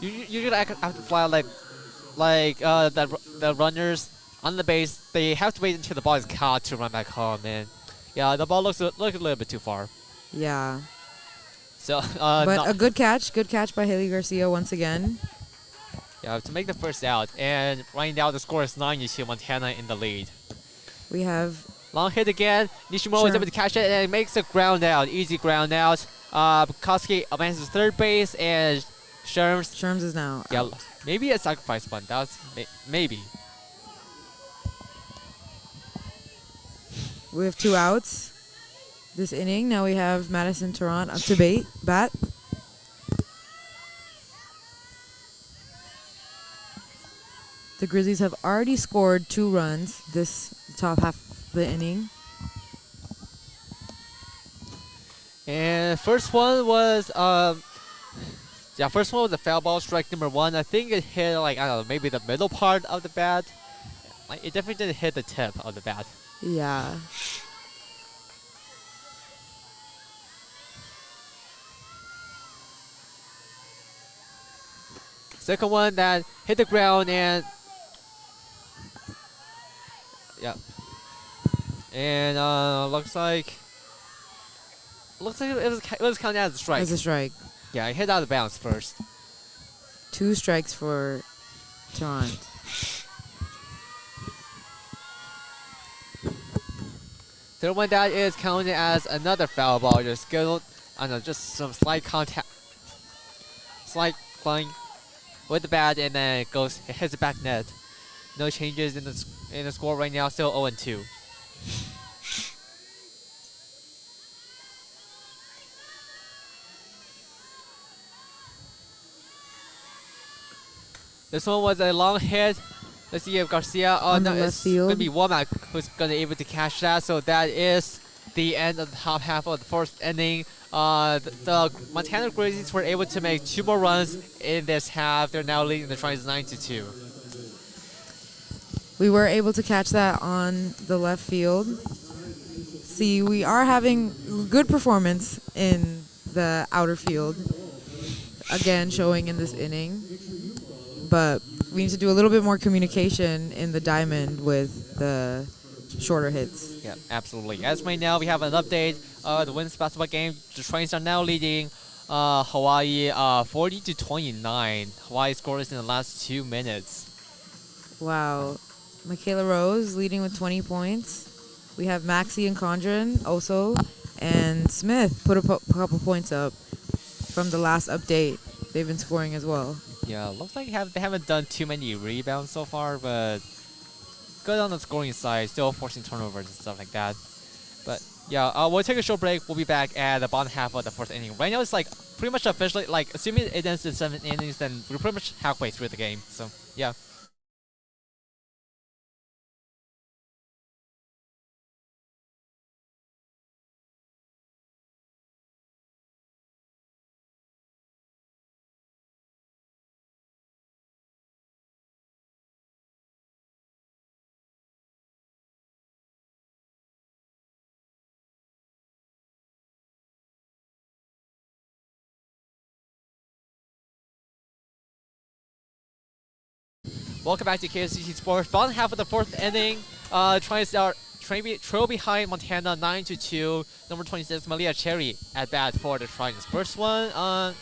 you have to fly like the runners on the base. They have to wait until the ball is caught to run back home, and yeah, the ball looks a little bit too far. Yeah. So, but a good catch by Haley Garcia once again. Yeah, to make the first out, and right now the score is 9-2, Montana in the lead. We have long hit again. Nishimura was able to catch it, and it makes a ground out, easy ground out. Bukowski advances third base, and Sherms is now out. Maybe a sacrifice bunt. That was maybe. We have 2 outs this inning. Now we have Madison Tarrant up to bat. The Grizzlies have already scored 2 runs this top half of the inning. And first one was a foul ball, strike number 1. I think it hit like, I don't know, maybe the middle part of the bat. Like, it definitely didn't hit the tip of the bat. Yeah. Second one that hit the ground, and yeah, and looks like it was counted as a strike. As a strike. Yeah, it hit out of bounds first. 2 strikes for Toronto. Third one that is counted as another foul ball. Just just some slight contact, slight flying with the bat, and then it hits the back net. No changes in the score right now. Still 0-2. This one was a long hit Let's see if Garcia. Oh On no, the left it's gonna field. be Womack who's gonna be able to catch that. So that is the end of the top half of the first inning. The Montana Grizzlies were able to make 2 more runs in this half. They're now leading the Trions 9-2. We were able to catch that on the left field. See, we are having good performance in the outer field. Again, showing in this inning. But we need to do a little bit more communication in the diamond with the shorter hits. Yeah, absolutely. As right now, we have an update. The women's basketball game. The Trions are now leading Hawaii 40-29. Hawaii scores in the last 2 minutes. Wow. Michaela Rose leading with 20 points. We have Maxie and Condren also. And Smith put a couple points up from the last update. They've been scoring as well. Yeah, looks like they haven't done too many rebounds so far, but good on the scoring side. Still forcing turnovers and stuff like that. But yeah, we'll take a short break. We'll be back at the bottom half of the fourth inning. Right now, it's like pretty much officially, like assuming it ends in 7 innings, then we're pretty much halfway through the game. So yeah. Welcome back to KSCC Sports. Bottom half of the fourth inning. Trying to start trail behind Montana 9-2. Number 26, Malia Cherry at bat for the Trions. First one.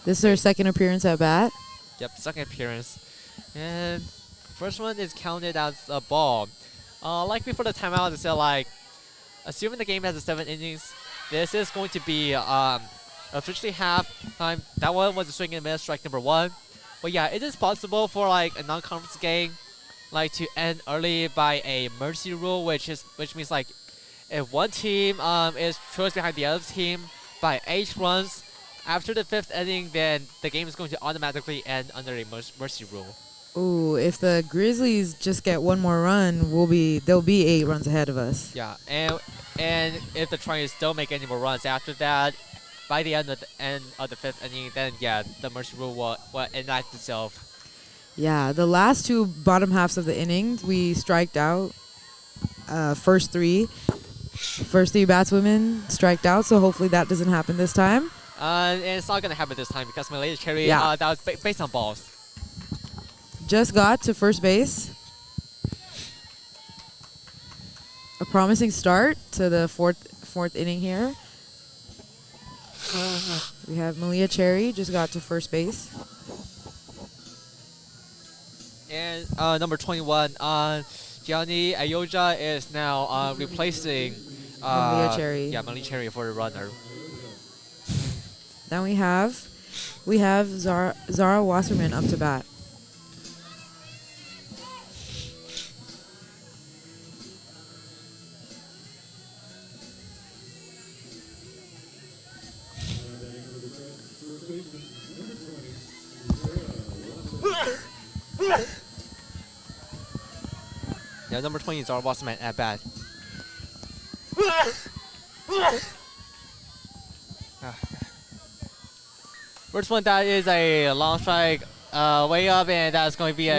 This is her second appearance at bat. Yep, second appearance. And first one is counted as a ball. Like before the timeout, I said like, assuming the game has a 7 innings, this is going to be officially half time. That one was a swing and miss, strike number 1. But yeah, it is possible for like a non-conference game, like to end early by a mercy rule, which means like if one team is trails behind the other team by 8 runs after the 5th inning, then the game is going to automatically end under a mercy rule. Ooh, if the Grizzlies just get one more run, they'll be 8 runs ahead of us. Yeah, and if the Trions don't make any more runs after that, by the end of the 5th inning, then yeah, the mercy rule will enact itself. Yeah, the last 2 bottom halves of the innings, we striked out. First three batswomen striked out, so hopefully that doesn't happen this time. And it's not gonna happen this time because my latest cherry, Yeah. that was based on balls. Just got to first base. A promising start to the fourth inning here. We have Malia Cherry just got to first base. And number 21, Gianni Ayoja is now replacing Malia Cherry. Yeah, Malia Cherry for the runner. Then we have Zara Wasserman up to bat. Yeah, number 20 is our Wasserman at bat. First one, that is a long strike way up, and that's going to be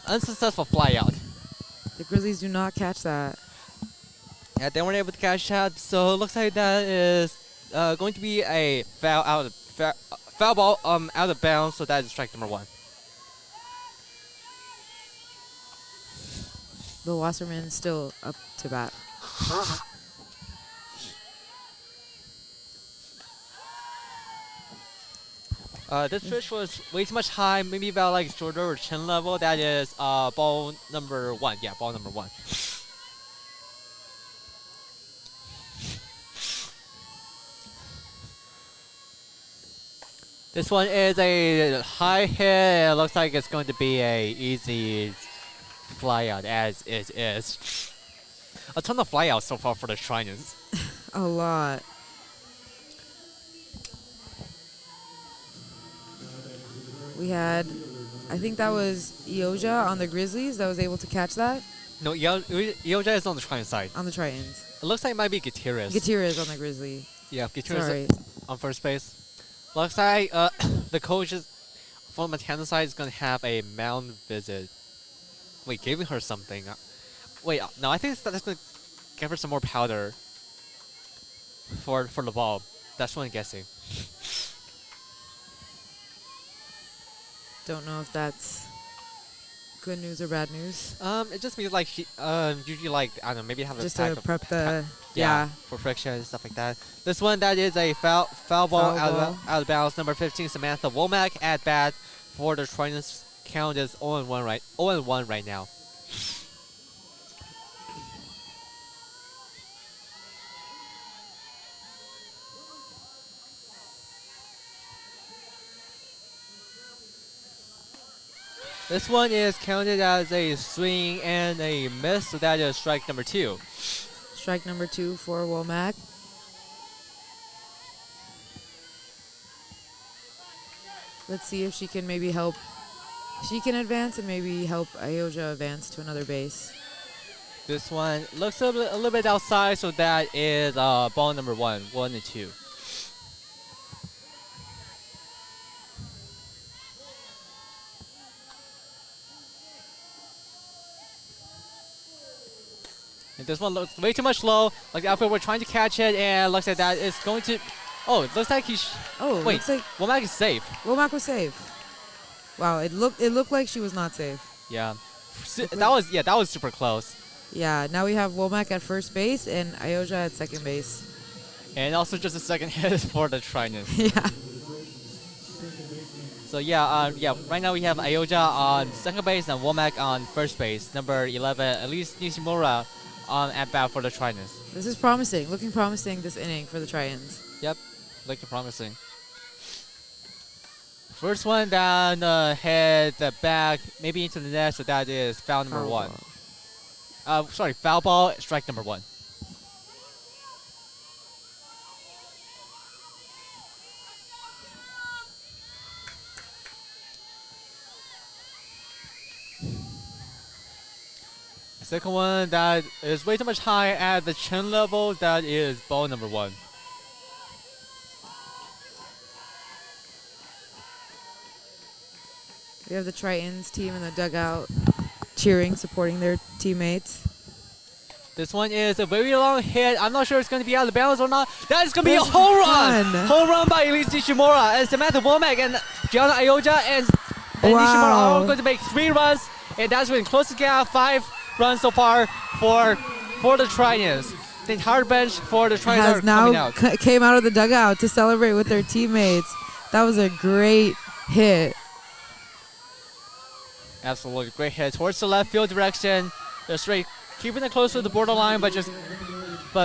unsuccessful fly out. The Grizzlies do not catch that. Yeah, they weren't able to catch that, so it looks like that is going to be a foul ball out of bounds, so that is strike number 1. The Wasserman still up to bat. This pitch was way too much high, maybe about like shoulder or chin level. That is ball number 1. Yeah, ball number 1. This one is a high hit. It looks like it's going to be a easy fly out, as it is. A ton of fly outs so far for the Trions. A lot. We had I think that was Ioja on the Grizzlies that was able to catch that No, Ioja is on the Triton side. on the Tritons. It looks like it might be Gutierrez. Gutierrez on the Grizzly. Yeah, Gutierrez Sorry. on first base. Looks like the coaches from the Montana side is going to have a mound visit. Wait, giving her something. Wait, no, I think that's going to give her some more powder for the ball. That's what I'm guessing. Don't know if that's good news or bad news. It just means like she usually like I don't know, maybe have Just a pack to of prep the for friction and stuff like that. This one that is a foul ball out of bounds. Number 15 Samantha Womack at bat for the Tritons. Count is 0-1 right now. This one is counted as a swing and a miss, so that is strike number 2. Strike number 2 for Womack. Let's see if she can maybe help. She can advance and maybe help Ioja advance to another base. This one looks a little bit outside, so that is ball number 1, 1 and 2. And this one looks way too much low. Like the outfield, we're trying to catch it, and looks like that is going to. Oh, it looks like he's. Oh, wait, looks like Womack is safe. Womack was safe. Wow, it looked like she was not safe. Yeah, that was super close. Yeah, now we have Womack at first base and Ioja at second base. And also just a second hit for the Tritons. Yeah. So yeah, right now we have Ioja on second base and Womack on first base. Number 11, Elise Nishimura on at bat for the Tritons. This is promising, looking promising this inning for the Tritons. Yep, looking promising. First one down the head, the back, maybe into the net, so that is foul number 1. Sorry, foul ball, strike number 1. The second one that is way too much high at the chin level, that is ball number 1. We have the Tritons team in the dugout cheering, supporting their teammates. This one is a very long hit. I'm not sure it's going to be out of bounds or not. That is going to be a home run! Home run by Elise Nishimura. And Samantha Womack and Gianna Ioja and Nishimura are all going to make 3 runs. And that's been close to get out 5 runs so far for the Tritons. The entire bench for the Tritons are coming out. Came out of the dugout to celebrate with their teammates. That was a great hit. Absolutely great hit towards the left field direction. They're straight, keeping it close to the borderline, but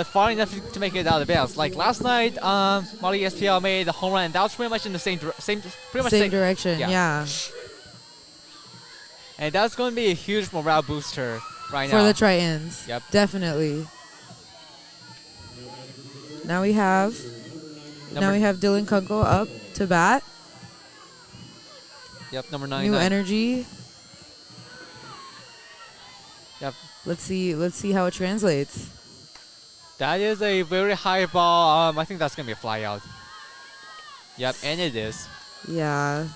far enough to make it out of bounds. Like last night, Molly SPL made the home run, and that was pretty much in the same direction. Yeah. And that's going to be a huge morale booster right now for the Tritons. Yep, definitely. Now we have Dylan Kunkel up to bat. Yep, number 9. New energy. Yep. Let's see how it translates. That is a very high ball. I think that's gonna be a fly out. Yep, and it is. Yeah.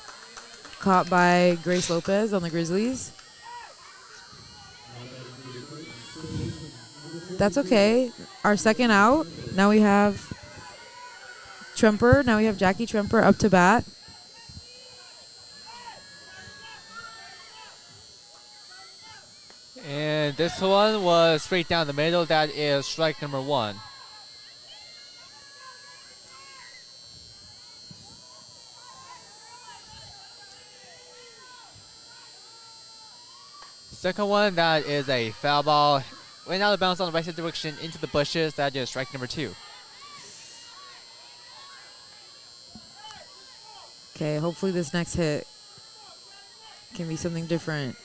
Caught by Grace Lopez on the Grizzlies. That's okay. Our second out. Now we have Tremper. Now we have Jackie Tremper up to bat. And this one was straight down the middle. That is strike number 1. Second one, that is a foul ball. Went out of bounds on the right side direction into the bushes. That is strike number 2. Okay, hopefully this next hit can be something different.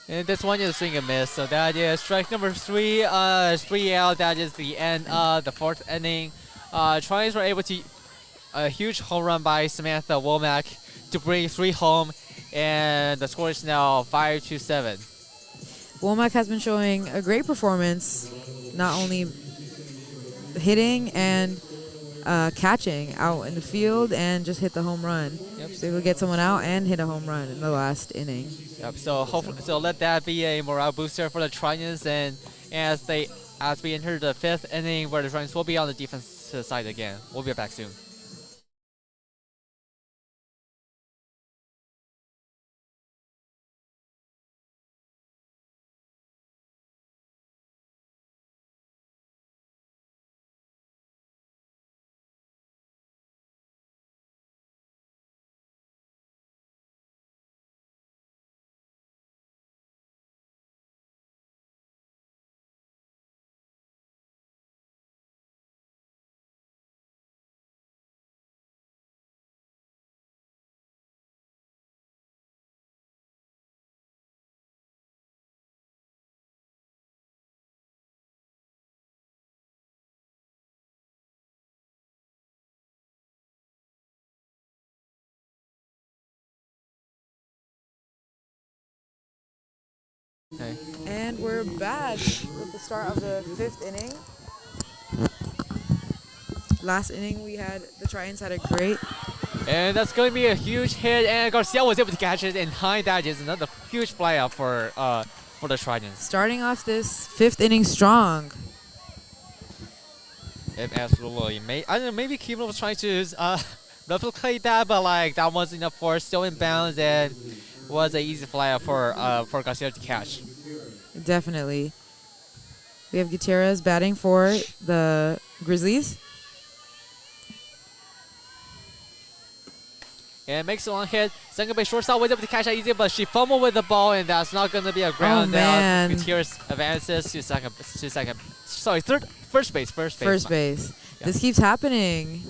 And this one is a swing and miss, so that is strike number 3. 3 out. That is the end of the 4th inning. Tritons were able to a huge home run by Samantha Womack to bring 3 home, and the score is now 5-7. Womack has been showing a great performance, not only hitting and catching out in the field and just hit the home run. Yep. So able to get someone out and hit a home run in the last inning. Yep. So hopefully, so let that be a morale booster for the Trojans, and as we enter the 5th inning, where the Trojans will be on the defensive side again. We'll be back soon. Okay. And we're back with the start of the 5th inning. Last inning, the Trojans had a great. And that's going to be a huge hit, and Garcia was able to catch it, and behind that is another huge flyout for the Trojans. Starting off this 5th inning strong. Absolutely. I don't know, maybe Keelan was trying to replicate that, but like that wasn't enough for still in bounds, and was an easy flyout for Garcia to catch. Definitely. We have Gutierrez batting for the Grizzlies. And makes a long hit. Second base shortstop was able to catch that easy, but she fumbled with the ball, and that's not going to be a ground out. Gutierrez advances to first base. First base. Yeah. This keeps happening.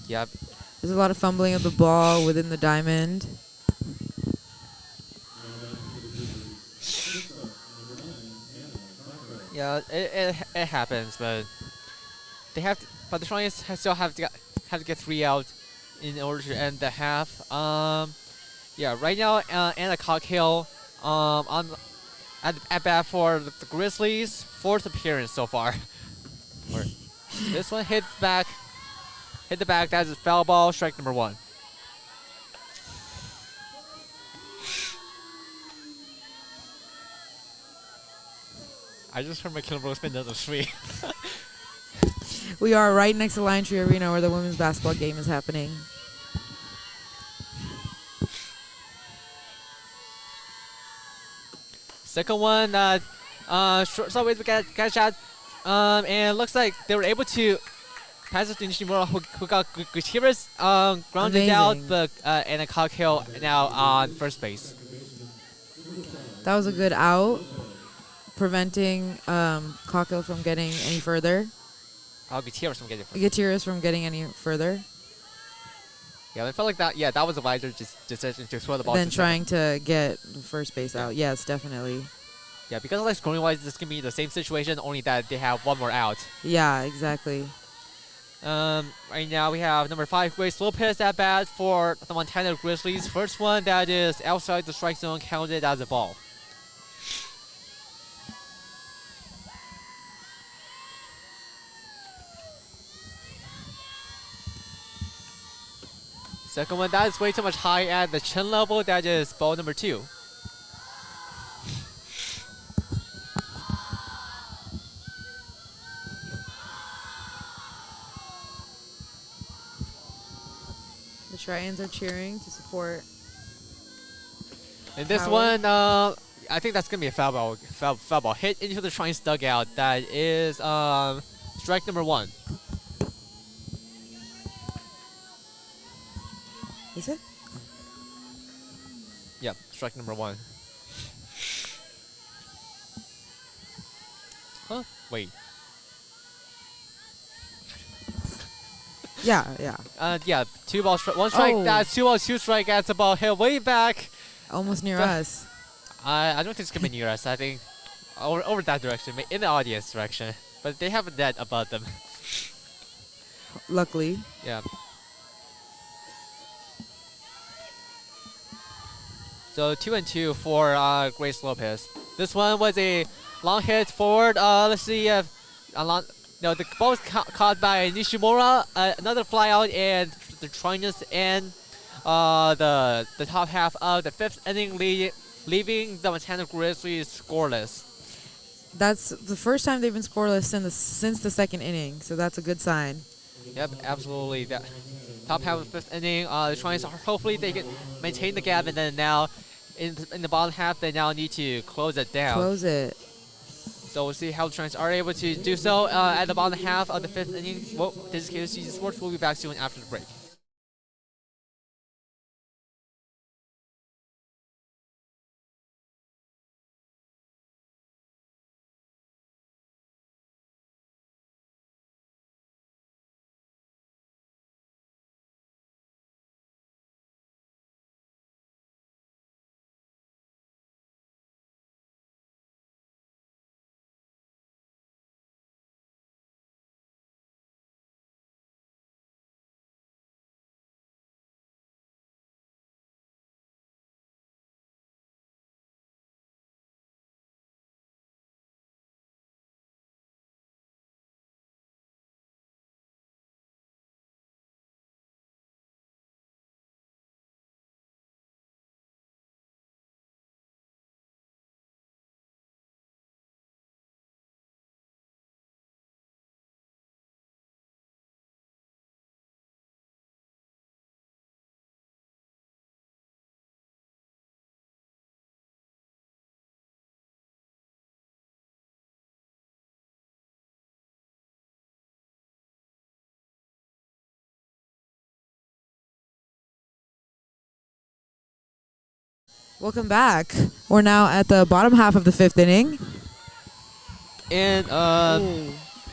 Yep. There's a lot of fumbling of the ball within the diamond. Yeah, it happens, but the Trojans still have to get 3 out in order to end the half. Yeah, right now Anna Cockhill at bat for the Grizzlies, 4th appearance so far. This one hit the back. That's a foul ball, strike number 1. I just heard my killer bro spin another 3. We are right next to Lion Tree Arena where the women's basketball game is happening. Second one, shortstop with catch shot, and looks like they were able to pass it to Nishimura, who got Gutierrez grounded out, but and a Cockhill now on first base. That was a good out, preventing Cockhill from getting any further. Gutierrez from getting further. Gutierrez from getting any further. Yeah, I felt like that. Yeah, that was a wiser decision to throw the ball. Than trying to get first base out. Yes, definitely. Yeah, because like scoring wise, this can be the same situation, only that they have one more out. Yeah, exactly. Right now we have number 5, Grace Lopez at bat for the Montana Grizzlies. First one that is outside the strike zone, counted as a ball. Second one, that is way too much high at the chin level. That is ball number 2. The Trojans are cheering to support. And this one, I think that's gonna be a foul ball. Foul ball hit into the Trojans dugout. That is strike number 1. Is it? Yep, strike number 1. Huh? Wait. Yeah. Yeah, 2 balls, 1 strike. Oh. That's 2 balls, 2 strike. That's the ball hit way back. Almost near us. I don't think it's gonna be near us. I think over that direction, in the audience direction. But they have a net above them. luckily. Yeah. So 2-2 for Grace Lopez. This one was a long hit forward. Let's see if no, the ball was caught by Nishimura. Another fly out, and the Trojans end the top half of the 5th inning, leaving the Montana Grizzlies scoreless. That's the first time they've been scoreless since the 2nd inning, so that's a good sign. Yep, absolutely. That top half of the 5th inning, the Trojans hopefully they can maintain the gap, and then now in the bottom half they now need to close it down. Close it. So we'll see how the Trojans are able to do so at the bottom half of the 5th inning. Well, this is KSG Sports. We'll be back soon after the break. Welcome back. We're now at the bottom half of the 5th inning. And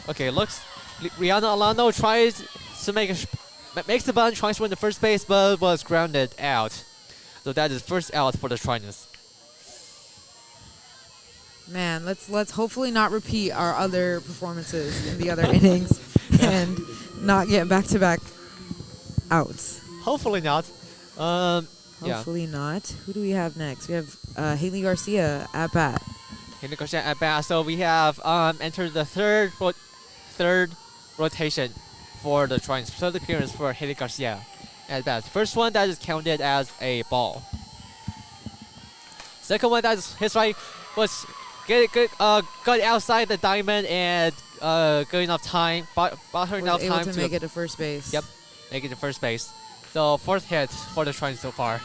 okay, looks Rihanna Alano tries to makes the bunt, tries to win the first base, but was grounded out. So that is first out for the Trojans. Man, let's hopefully not repeat our other performances in the other innings and not get back-to-back outs. Hopefully not. Hopefully not. Who do we have next? We have Haley Garcia at bat. Haley Garcia at bat. So we have entered the third rotation for the Trojans. Third appearance for Haley Garcia at bat. First one that is counted as a ball. Second one that is his right was got outside the diamond and good enough time, bought her enough time to make it to first base. Yep, make it to first base. So 4th hit for the Trojans so far.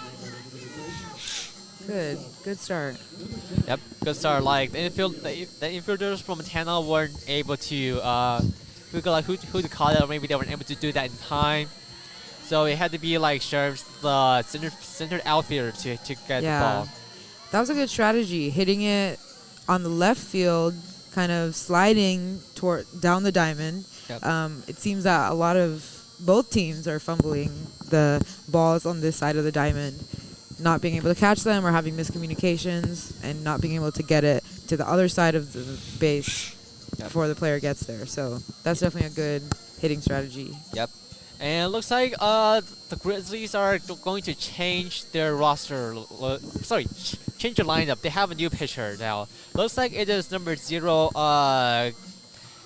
Good start. Yep, good start. Like the infielders from Montana weren't able to figure out who to call it, or maybe they weren't able to do that in time. So it had to be like Sherm's the centered outfielder to get the ball. That was a good strategy. Hitting it on the left field, kind of sliding down the diamond. Yep. It seems that both teams are fumbling the balls on this side of the diamond, not being able to catch them or having miscommunications and not being able to get it to the other side of the base before the player gets there. So that's definitely a good hitting strategy. Yep. And it looks like the Grizzlies are going to change their roster. Change their lineup. They have a new pitcher now. Looks like it is number 0,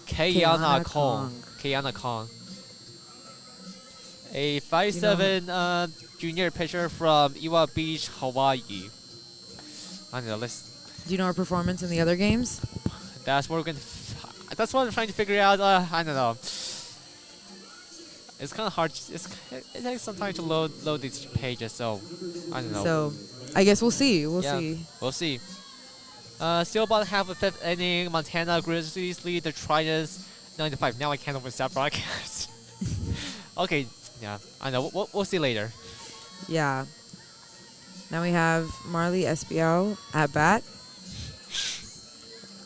Kayana Kong. A 5'7" junior pitcher from Iwa Beach, Hawaii. I don't know. Do you know her performance in the other games? That's what that's what I'm trying to figure out. I don't know. It's kind of hard. It takes some time to load these pages, so I don't know. So I guess we'll see. We'll see. Still about half of 5th inning. Montana Grizzlies lead the Trojans 9-5. Now I can't open that broadcast. Okay. Yeah, I know. We'll see later. Yeah. Now we have Marley Espiau at bat.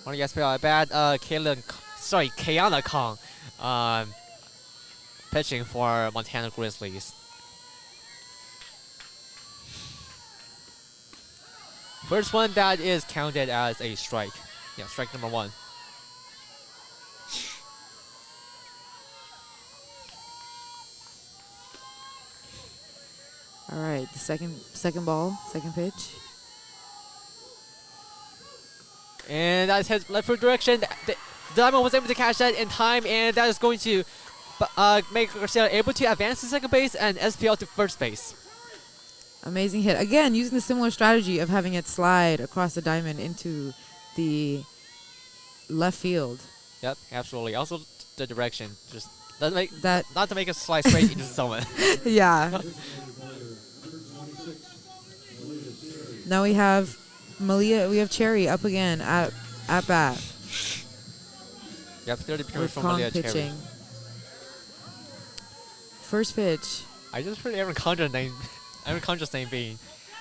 Marley Espiau at bat. Kayana Kong, pitching for Montana Grizzlies. First one that is counted as a strike. Yeah, strike number 1. All right, the second ball, second pitch. And that's his left foot direction. The Diamond was able to catch that in time, and that is going to make Garcia able to advance to second base and SPL to first base. Amazing hit. Again, using the similar strategy of having it slide across the diamond into the left field. Yep, absolutely. Also, the direction. Just not to make it slide straight into someone. Yeah. Now we have Malia. We have Cherry up again at bat. Yep, 30 pitches With from Kong Malia Cherry. pitching. First pitch. I just heard Aaron Condra's name being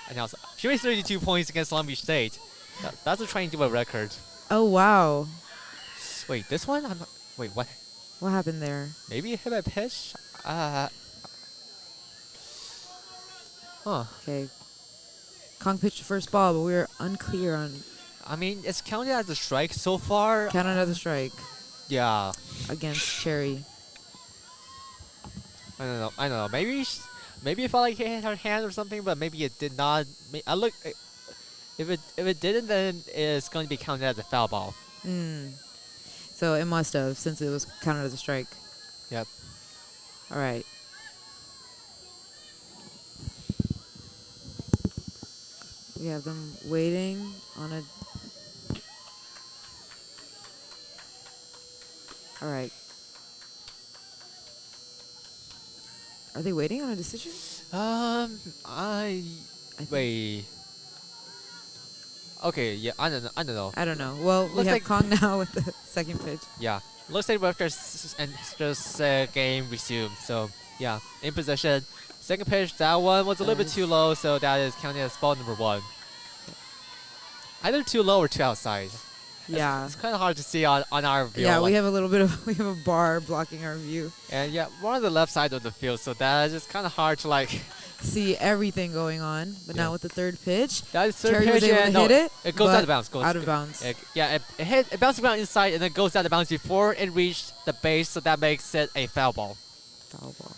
announced. She made 32 points against Long Beach State. That's trying to do a record. Oh wow. Wait, this one? I'm not. Wait, what? What happened there? Maybe a hit by pitch? Huh. Okay. Kong pitched the first ball, but we were unclear on. I mean, it's counted as a strike so far. Count another strike Yeah. against Cherry. I don't know. Maybe it felt like it hit her hand or something, but maybe it did not. I look. If it didn't, then it's going to be counted as a foul ball. So it must have, since it was counted as a strike. Yep. All right. We have them waiting on a. All right. Are they waiting on a decision? Wait. Okay, yeah, I don't know. I don't know. Well, we Looks have like- Kong now with the second pitch. Yeah, looks like Raptors and just game resumed. So yeah, in possession. Second pitch, that one was a little bit too low, so that is counted as ball number 1. Either too low or too outside. Yeah. It's kind of hard to see on our view. Yeah, we like- have a little bit of we have a bar blocking our view. And yeah, we're on the left side of the field, so that is just kind of hard to like. See everything going on, but Yeah. now with the third pitch, That is third Cherry pitch was able and to hit it. It goes but out of bounds. out of bounds. It bounces around inside and then goes out of bounds before it reached the base, so that makes it a foul ball. Foul ball.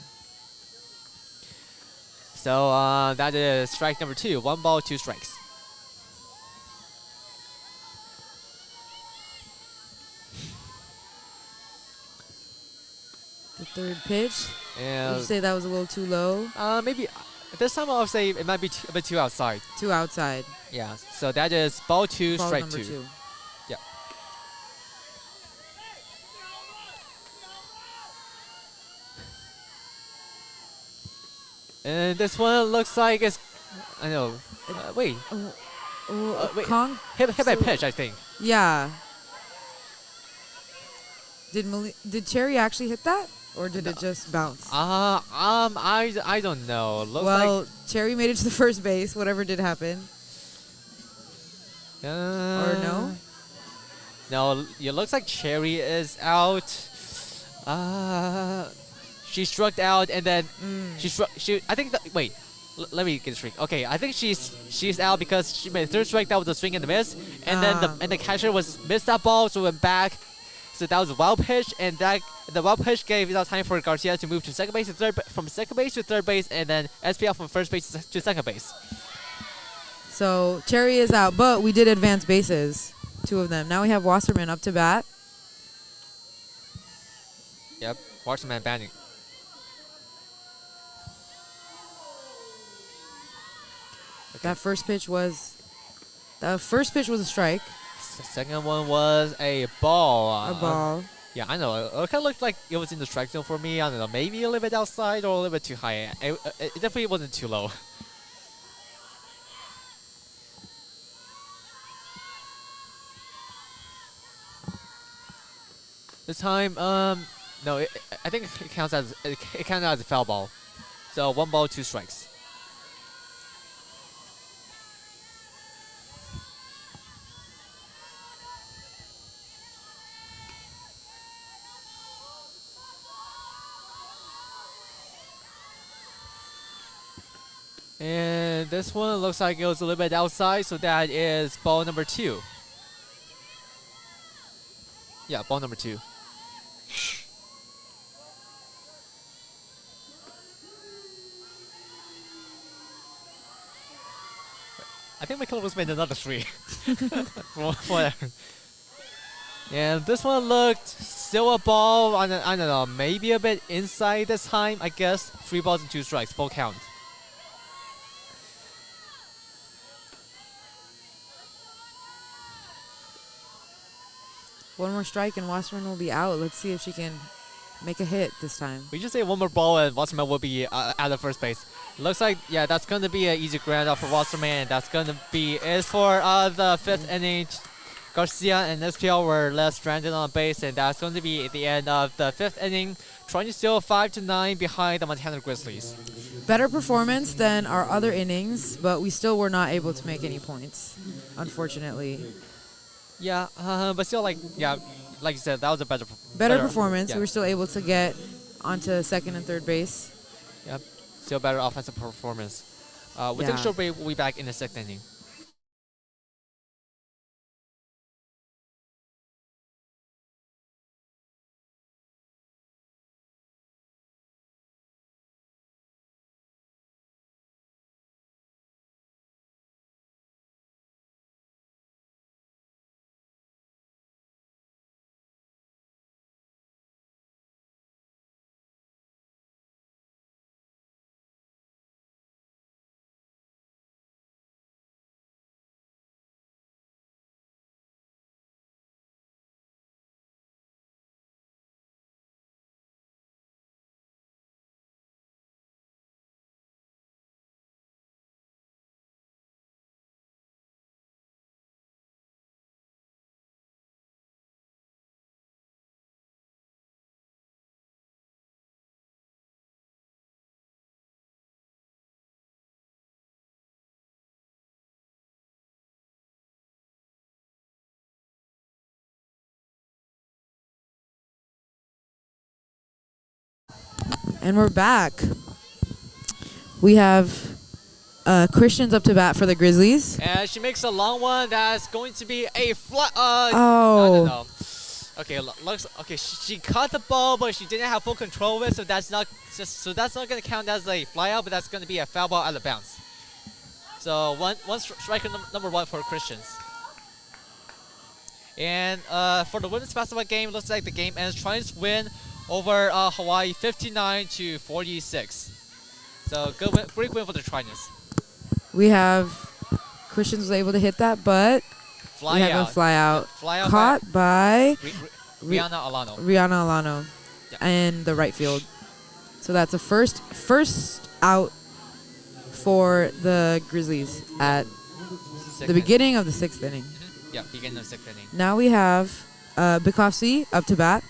So that is strike number 2. 1 ball, 2 strikes. The third pitch. Did And you say that was a little too low? maybe this time I'll say it might be a bit too outside. Too outside. Yeah. So that is ball 2, Ball strike number 2. 2. Yeah. And this one looks like it's. I know. Wait. Wait. Kong? Hit by So- pitch, I think. Yeah. Did Cherry actually hit that, or did it just bounce? I don't know. Looks Well, Cherry made it to the first base. Whatever did happen, like. or no? No, it looks like Cherry is out. She struck out and then I think wait. Let me get straight. Okay, I think she's out because she made 3rd strike. That was a swing and a miss, and then the catcher missed that ball, so went back. So that was a wild pitch, and the wild pitch gave enough time for Garcia to move to second base and from second base to third base, and then SPL from first base to second base. So Cherry is out, but we did advance bases, 2 of them. Now we have Wasserman up to bat. Yep, Wasserman batting. That first pitch was a strike. The second one was a ball. A ball. Yeah, I know. It kind of looked like it was in the strike zone for me. I don't know, maybe a little bit outside or a little bit too high. It definitely wasn't too low. This time, no, I think it counts as a foul ball. So 1 ball, 2 strikes. And this one looks like it was a little bit outside, so that is ball number 2. Yeah, ball number 2. I think McCullough made another 3. Whatever. And this one looked still a ball. I don't know, maybe a bit inside this time. I guess 3 balls and 2 strikes, full count. One more strike and Wasserman will be out. Let's see if she can make a hit this time. We just say one more ball and Wasserman will be out of first base. Looks like, yeah, that's going to be an easy ground out for Wasserman. That's going to be it for the 5th inning. Garcia and SPL were left stranded on base, and that's going to be at the end of the 5th inning. Trying to steal 5-9 behind the Montana Grizzlies. Better performance than our other innings, but we still were not able to make any points, unfortunately. Yeah, but still, like you said, that was a better performance. Yeah. We were still able to get onto second and third base. Yep, still better offensive performance. We think short break. We'll be back in the 6th inning. And we're back. We have Christian's up to bat for the Grizzlies. And she makes a long one. That's going to be a fly. Oh. No. Okay, looks. Okay, she caught the ball, but she didn't have full control of it, so that's not going to count as a fly out, but that's going to be a foul ball out of bounds. So one striker number 1 for Christians. And for the women's basketball game, looks like the game ends. Trions win over Hawaii 59-46. So great win for the Trions. We have Christians was able to hit that, but we have a fly out. Caught by Rihanna Alano. Rihanna Alano in the right field. So that's a first out for the Grizzlies at the beginning of the 6th inning. Yeah, beginning of 6th inning. Now we have Bukowski up to bat.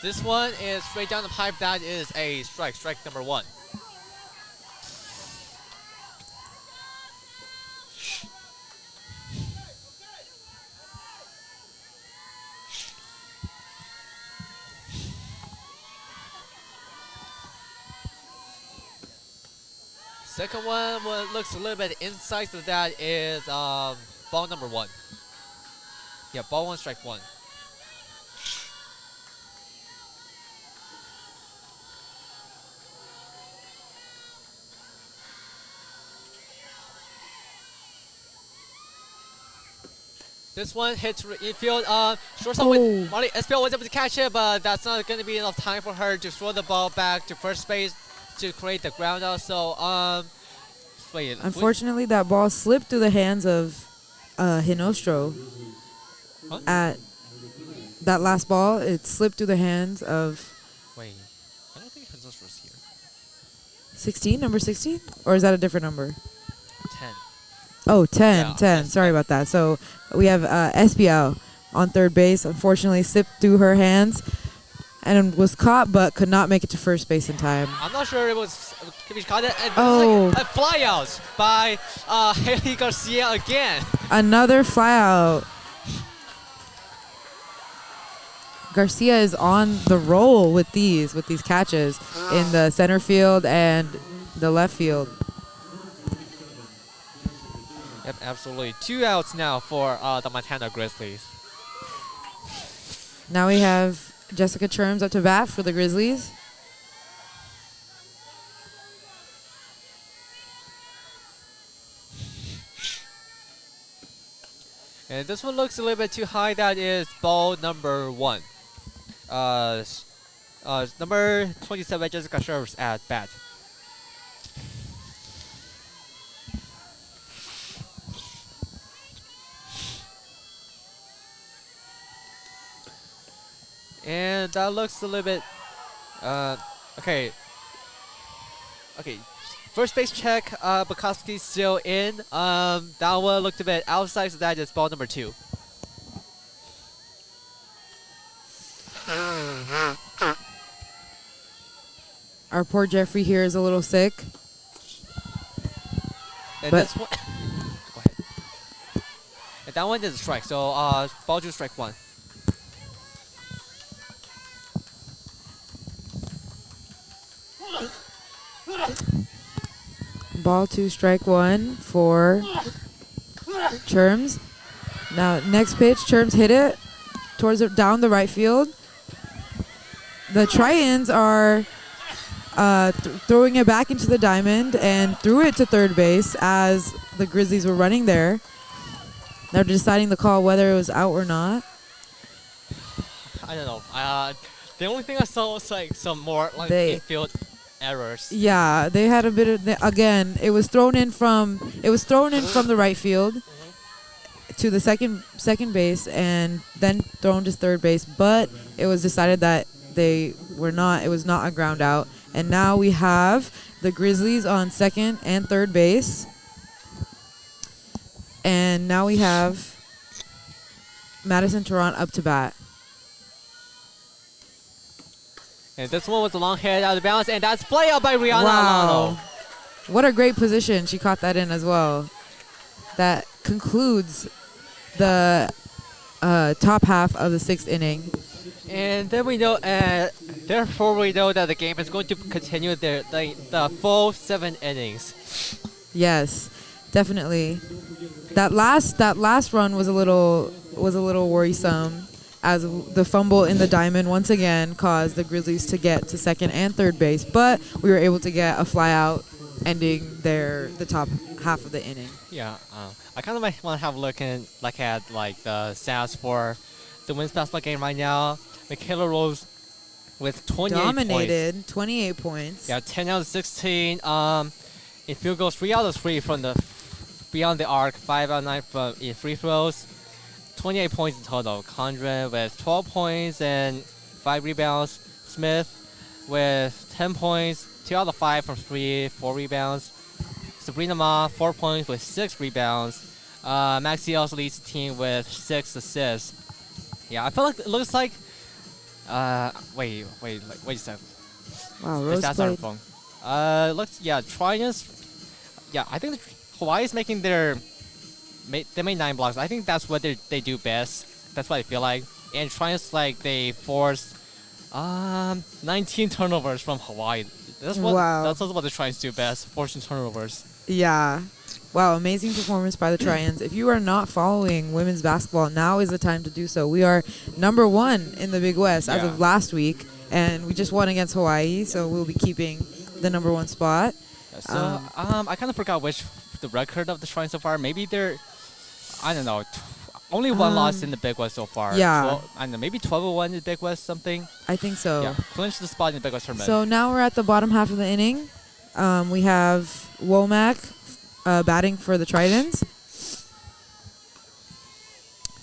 This one is straight down the pipe. That is a strike number 1. Second one looks a little bit inside, so that is ball number 1. Yeah, ball 1, strike 1. This one hits infield. Shortstop with Molly SPL was able to catch it, but that's not going to be enough time for her to throw the ball back to first base to create the ground out. So, wait. Unfortunately, that ball slipped through the hands of Hinostro. Huh? At that last ball, it slipped through the hands of. Wait, I don't think Hinostro's here. 16, number 16, or is that a different number? 10. Oh, 10, Yeah, 10. Sorry about that. So we have SPL on third base. Unfortunately, slipped through her hands and was caught, but could not make it to first base in time. I'm not sure it was. If he caught it. It Oh. was like a fly out by Haley Garcia again. Another flyout. Garcia is on the roll with these catches in the center field and the left field. Yep, absolutely. 2 outs now for the Montana Grizzlies. Now we have Jessica Churms up to bat for the Grizzlies. And this one looks a little bit too high. That is ball number 1. Number 27, Jessica Churms at bat. And that looks a little bit, okay. Okay, first base check, Bukowski's still in. That one looked a bit outside, so that is ball number 2. Our poor Jeffrey here is a little sick. And But- this one, go ahead. And that one is a strike, so ball 2, strike 1. Ball 2, strike 1 for Churms. Now, next pitch, Churms hit it down the right field. The Trians are throwing it back into the diamond and threw it to third base as the Grizzlies were running there. They're deciding the call whether it was out or not. I don't know. The only thing I saw was like some more like infield errors. Yeah, they had a bit of again. It was thrown in from the right field to the second base and then thrown to third base. But it was decided that it was not a ground out. And now we have the Grizzlies on second and third base. And now we have Madison Tarrant up to bat. And this one was a long hit out of bounds, and that's play out by Rihanna Wow. Alano. What a great position. She caught that in as well. That concludes the top half of the 6th inning. And then we know, therefore we know that the game is going to continue the full 7 innings. Yes, definitely. That last run was a little worrisome, as the fumble in the diamond once again caused the Grizzlies to get to second and third base, but we were able to get a fly out, ending the top half of the inning. Yeah, I kind of might want to have a look at the stats for the women's basketball game right now. Michaela Rose with 28 Dominated, points. 28 points. Yeah, 10 out of 16. In field goals, 3 out of 3 from the beyond the arc, 5 out of 9 from in free throws. 28 points in total. Condren with 12 points and 5 rebounds. Smith with 10 points, 2 out of 5 from 3, 4 rebounds. Sabrina Ma, 4 points with 6 rebounds. Maxie also leads the team with 6 assists. Yeah, I feel like it looks like. Wait a second. Wow, The Rose stats on her played. phone. Trians. Yeah, I think Hawaii is making they made 9 blocks. I think that's what they do best. That's what I feel like. And Trians, they forced 19 turnovers from Hawaii. That's what the Trians do best, forcing turnovers. Yeah. Wow, amazing performance by the Trians. If you are not following women's basketball, now is the time to do so. We are number 1 in the Big West as of last week, and we just won against Hawaii, so we'll be keeping the number 1 spot. So I kind of forgot the record of the Trians so far. Maybe they're, I don't know, only 1 loss in the Big West so far. Yeah. 12, I don't know, maybe 12-1 in the Big West, something. I think so. Yeah, clinched the spot in the Big West tournament. So now we're at the bottom half of the inning. We have Womack batting for the Tritons.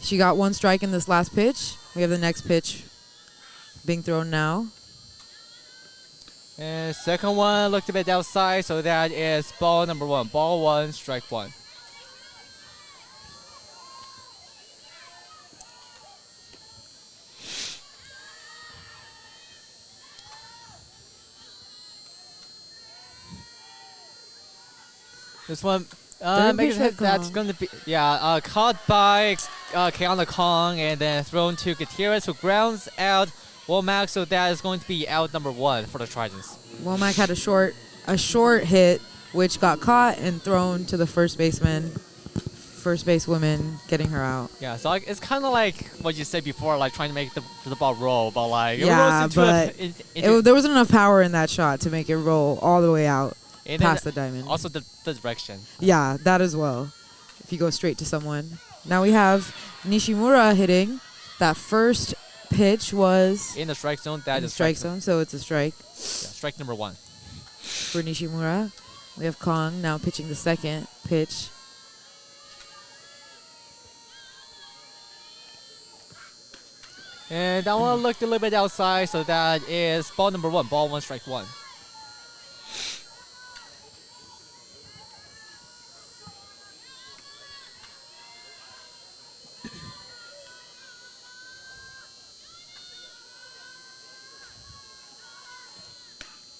She got 1 strike in this last pitch. We have the next pitch being thrown now. And second one looked a bit outside, so that is ball number 1. Ball 1, strike 1. This one, makes a hit. That's going to be, caught by Keana Kong and then thrown to Gutierrez, who grounds out Womack, so that is going to be out number 1 for the Tritons. Womack had a short hit, which got caught and thrown to the first baseman first base woman getting her out. Yeah, so like, it's kind of like what you said before, like trying to make the ball roll, but like Yeah, but there wasn't enough power in that shot to make it roll all the way out past the diamond. Also the direction. Yeah, that as well. If you go straight to someone. Now we have Nishimura hitting. That first pitch was In the strike zone, that in is strike zone, so it's a strike Yeah, strike number 1. for Nishimura. We have Kong now pitching the second pitch. And that one looked a little bit outside, so that is ball number 1. Ball 1, strike 1.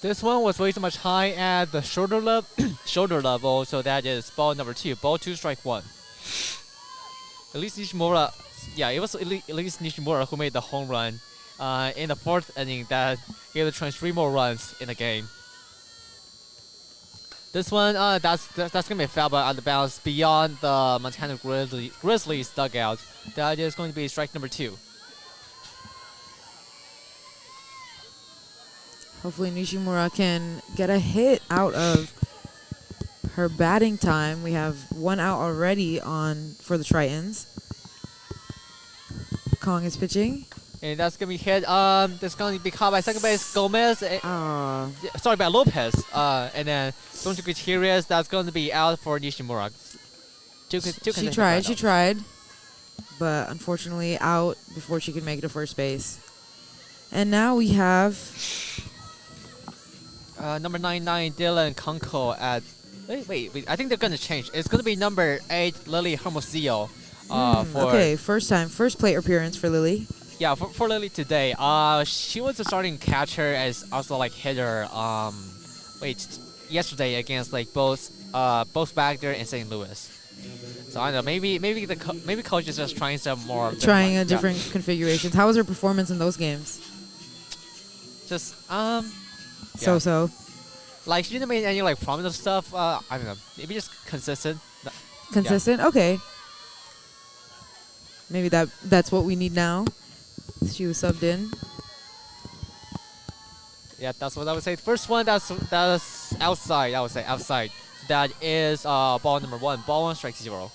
This one was way too much high at the shoulder level, so that is ball number 2. Ball 2, strike 1. At least Nishimura, yeah, it was at least Nishimura who made the home run in the 4th inning that gave the Trans 3 more runs in the game. This one, that's gonna be a foul ball out of bounds beyond the Montana Grizzlies dugout. That is going to be strike number 2. Hopefully Nishimura can get a hit out of her batting time. We have 1 out already for the Tritons. Kong is pitching. And that's gonna be hit. That's gonna be caught by second base Gomez. Sorry, by Lopez. And then going to Gutierrez. That's going to be out for Nishimura. She tried, but unfortunately out before she could make it to first base. And now we have number 99 Dylan Kunkel at. Wait. I think they're gonna change. It's gonna be number 8 Lily Hermosillo. First plate appearance for Lily. Yeah, for Lily today. She was a starting catcher as also like hitter. Yesterday against like both Wagner and St. Louis. So I don't know. Maybe coach is just trying some more. Trying a different configurations. How was her performance in those games? Just So. Like she didn't make any like prominent stuff. I don't know. Maybe just consistent. Consistent. Yeah. Okay. Maybe that's what we need now. She was subbed in. Yeah, that's what I would say. First one, that's outside. I would say outside. That is ball number 1. Ball 1, strike 0.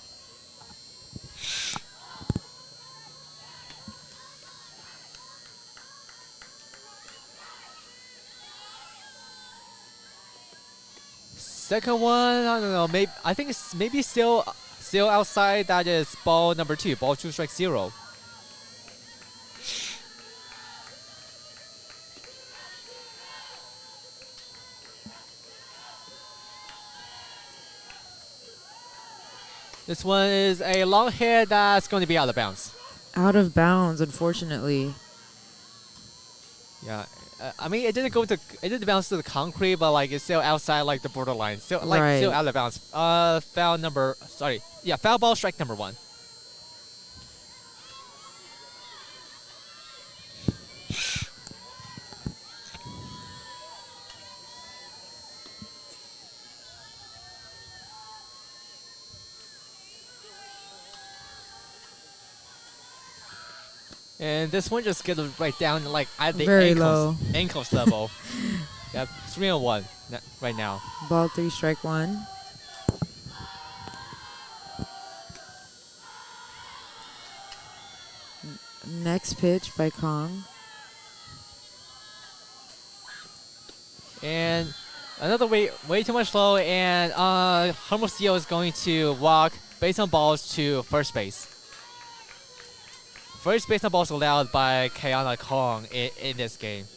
Second one, I don't know. I think it's maybe still outside. That is ball number 2. Ball 2, strike 0. This one is a long hit that's going to be out of bounds. Out of bounds, unfortunately. Yeah, I mean it didn't bounce to the concrete, but like it's still outside like the borderline, still out of bounds. Foul ball, strike number 1. And this one just gets right down like at the ankles level. Yep, 3-1 right now. Ball 3, strike 1. Next pitch by Kong. And another way too much low, and Hermosillo is going to walk based on balls to first base. First base on balls allowed by Kayana Kong in this game.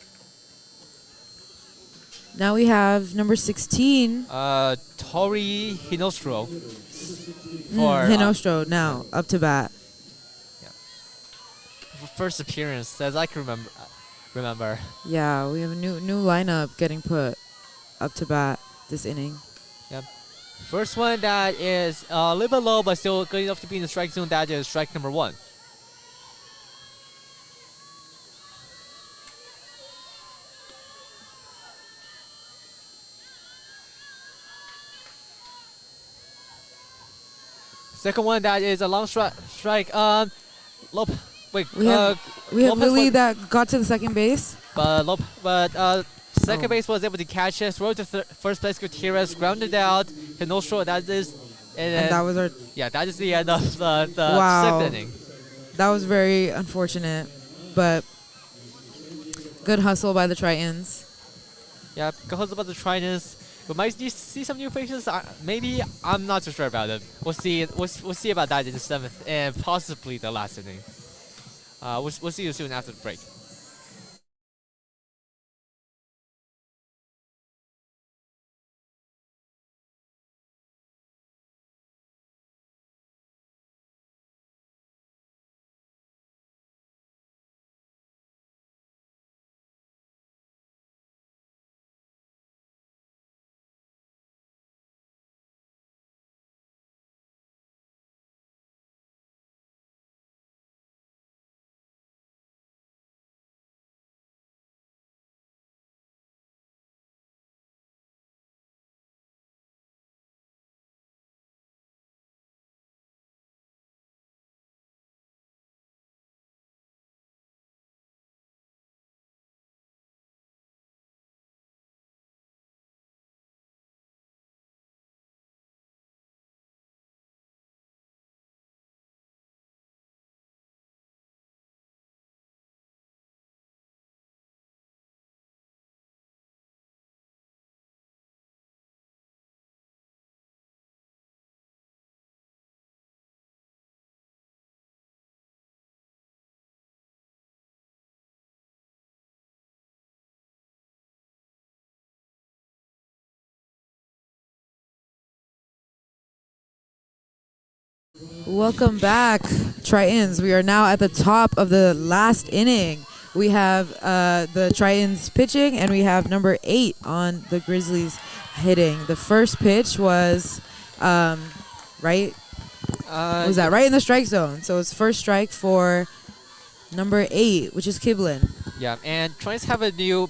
Now we have number 16. Tori Hinostro. Hinostro now up to bat. Yeah. First appearance, as I can remember. Yeah, we have a new lineup getting put up to bat this inning. Yep. First one that is a little bit low, but still good enough to be in the strike zone. That is strike number 1. Second one, that is a long strike. Wait. We have Lopez Lily was- that got to the second base. but second Oh. base was able to catch it. Throw to first place. Gutierrez grounded out. Hit no throw. That is. And And that was our. yeah, that is the end of the Wow. 6th inning. That was very unfortunate, but good hustle by the Tritons. Yeah, because about the Tritons, we might see some new faces. Maybe I'm not too sure about it. We'll see. We'll see about that in the 7th and possibly the last inning. We'll see you soon after the break. Welcome back, Tritons. We are now at the top of the last inning. We have the Tritons pitching, and we have number 8 on the Grizzlies hitting. The first pitch was right. Was that right in the strike zone? So it's first strike for number 8, which is Kiblin. Yeah, and Tritons have a new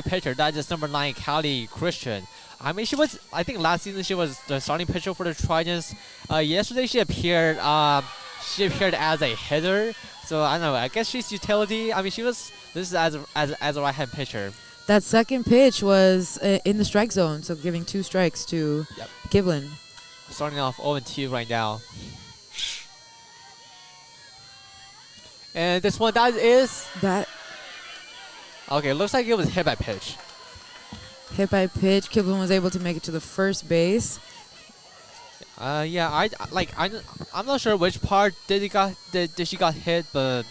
pitcher. That is number 9, Callie Christian. I mean, I think last season she was the starting pitcher for the Tritons. Yesterday she appeared as a hitter. So I don't know. I guess she's utility. I mean, this is as a right-hand pitcher. That second pitch was in the strike zone, so giving 2 strikes to Yep. Kiblin. Starting off 0-2 right now. And this one, that is That okay. Looks like it was hit by pitch. hit by pitch. Kiblin was able to make it to the first base. Yeah, I'm not sure which part did she got hit, but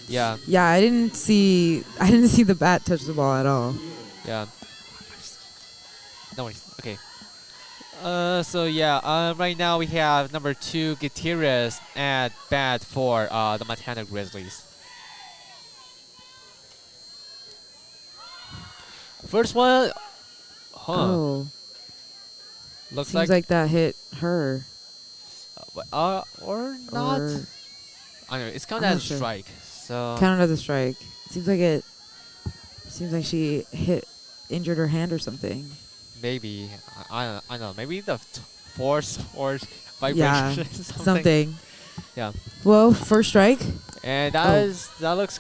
yeah, Yeah, I didn't see the bat touch the ball at all. yeah. No worries. Okay. So yeah, right now we have number 2 Gutierrez at bat for the Montana Grizzlies. First one, Oh, looks seems like that hit her. or not. Or I don't know. It's I'm counted not as a sure. strike. So counted as a strike. Seems like she injured her hand or something. maybe I don't know. Maybe the force or vibration. Yeah, something. something. Yeah. Well, first strike. And Oh. that looks.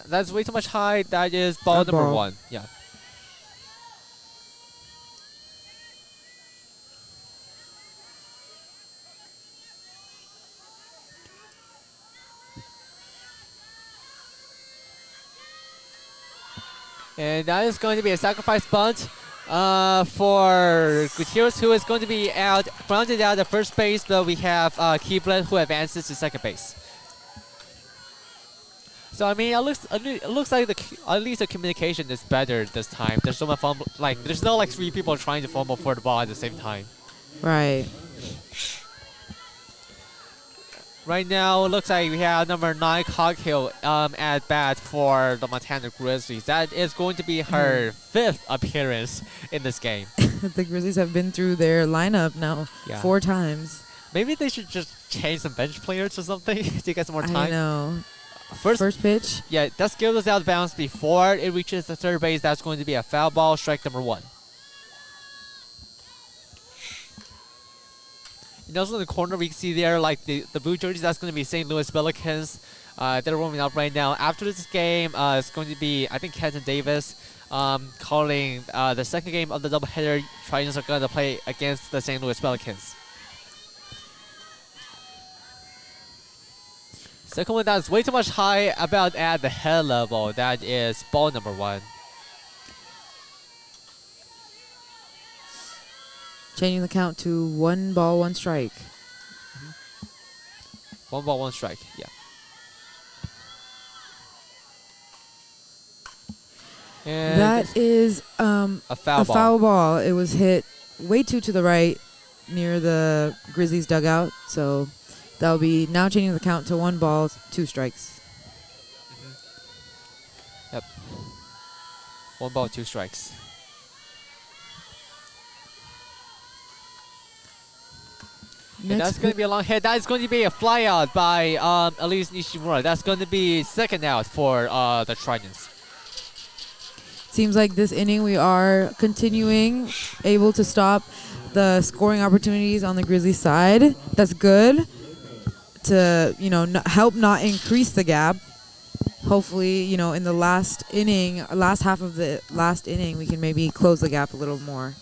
That's way too much high. That is ball That number ball. 1. Yeah. And that is going to be a sacrifice bunt for Gutierrez, who is going to be grounded out at first base, but we have Keeblen, who advances to second base. So I mean, it looks like at least the communication is better this time. There's no fumble, there's no 3 people trying to fumble for the ball at the same time. Right. Right now, it looks like we have number 9 Coghill at bat for the Montana Grizzlies. That is going to be her 5th appearance in this game. The Grizzlies have been through their lineup now Yeah. 4 times. Maybe they should just change some bench players or something to get some more I time. know. First, First pitch. yeah, that skill is out of bounds before it reaches the third base. That's going to be a foul ball, strike number 1. And also in the corner, we can see there like the blue jerseys. That's going to be St. Louis Pelicans. They're warming up right now. After this game, it's going to be, I think, Kenton Davis calling the second game of the doubleheader. Trojans are going to play against the St. Louis Pelicans. Second one that's way too much high about at the head level. That is ball number 1. Changing the count to 1 ball, 1 strike. 1 ball, 1 strike. Yeah. And That is a foul a ball. foul ball. It was hit way too to the right near the Grizzlies dugout. So that'll be now changing the count to 1 ball, 2 strikes. Yep. 1 ball, 2 strikes. And that's going to be a long hit. That is going to be a fly out by Elise Nishimura. That's going to be second out for the Trojans. Seems like this inning we are continuing, able to stop the scoring opportunities on the Grizzlies side. That's good to, help not increase the gap. Hopefully, in the last half of the last inning, we can maybe close the gap a little more.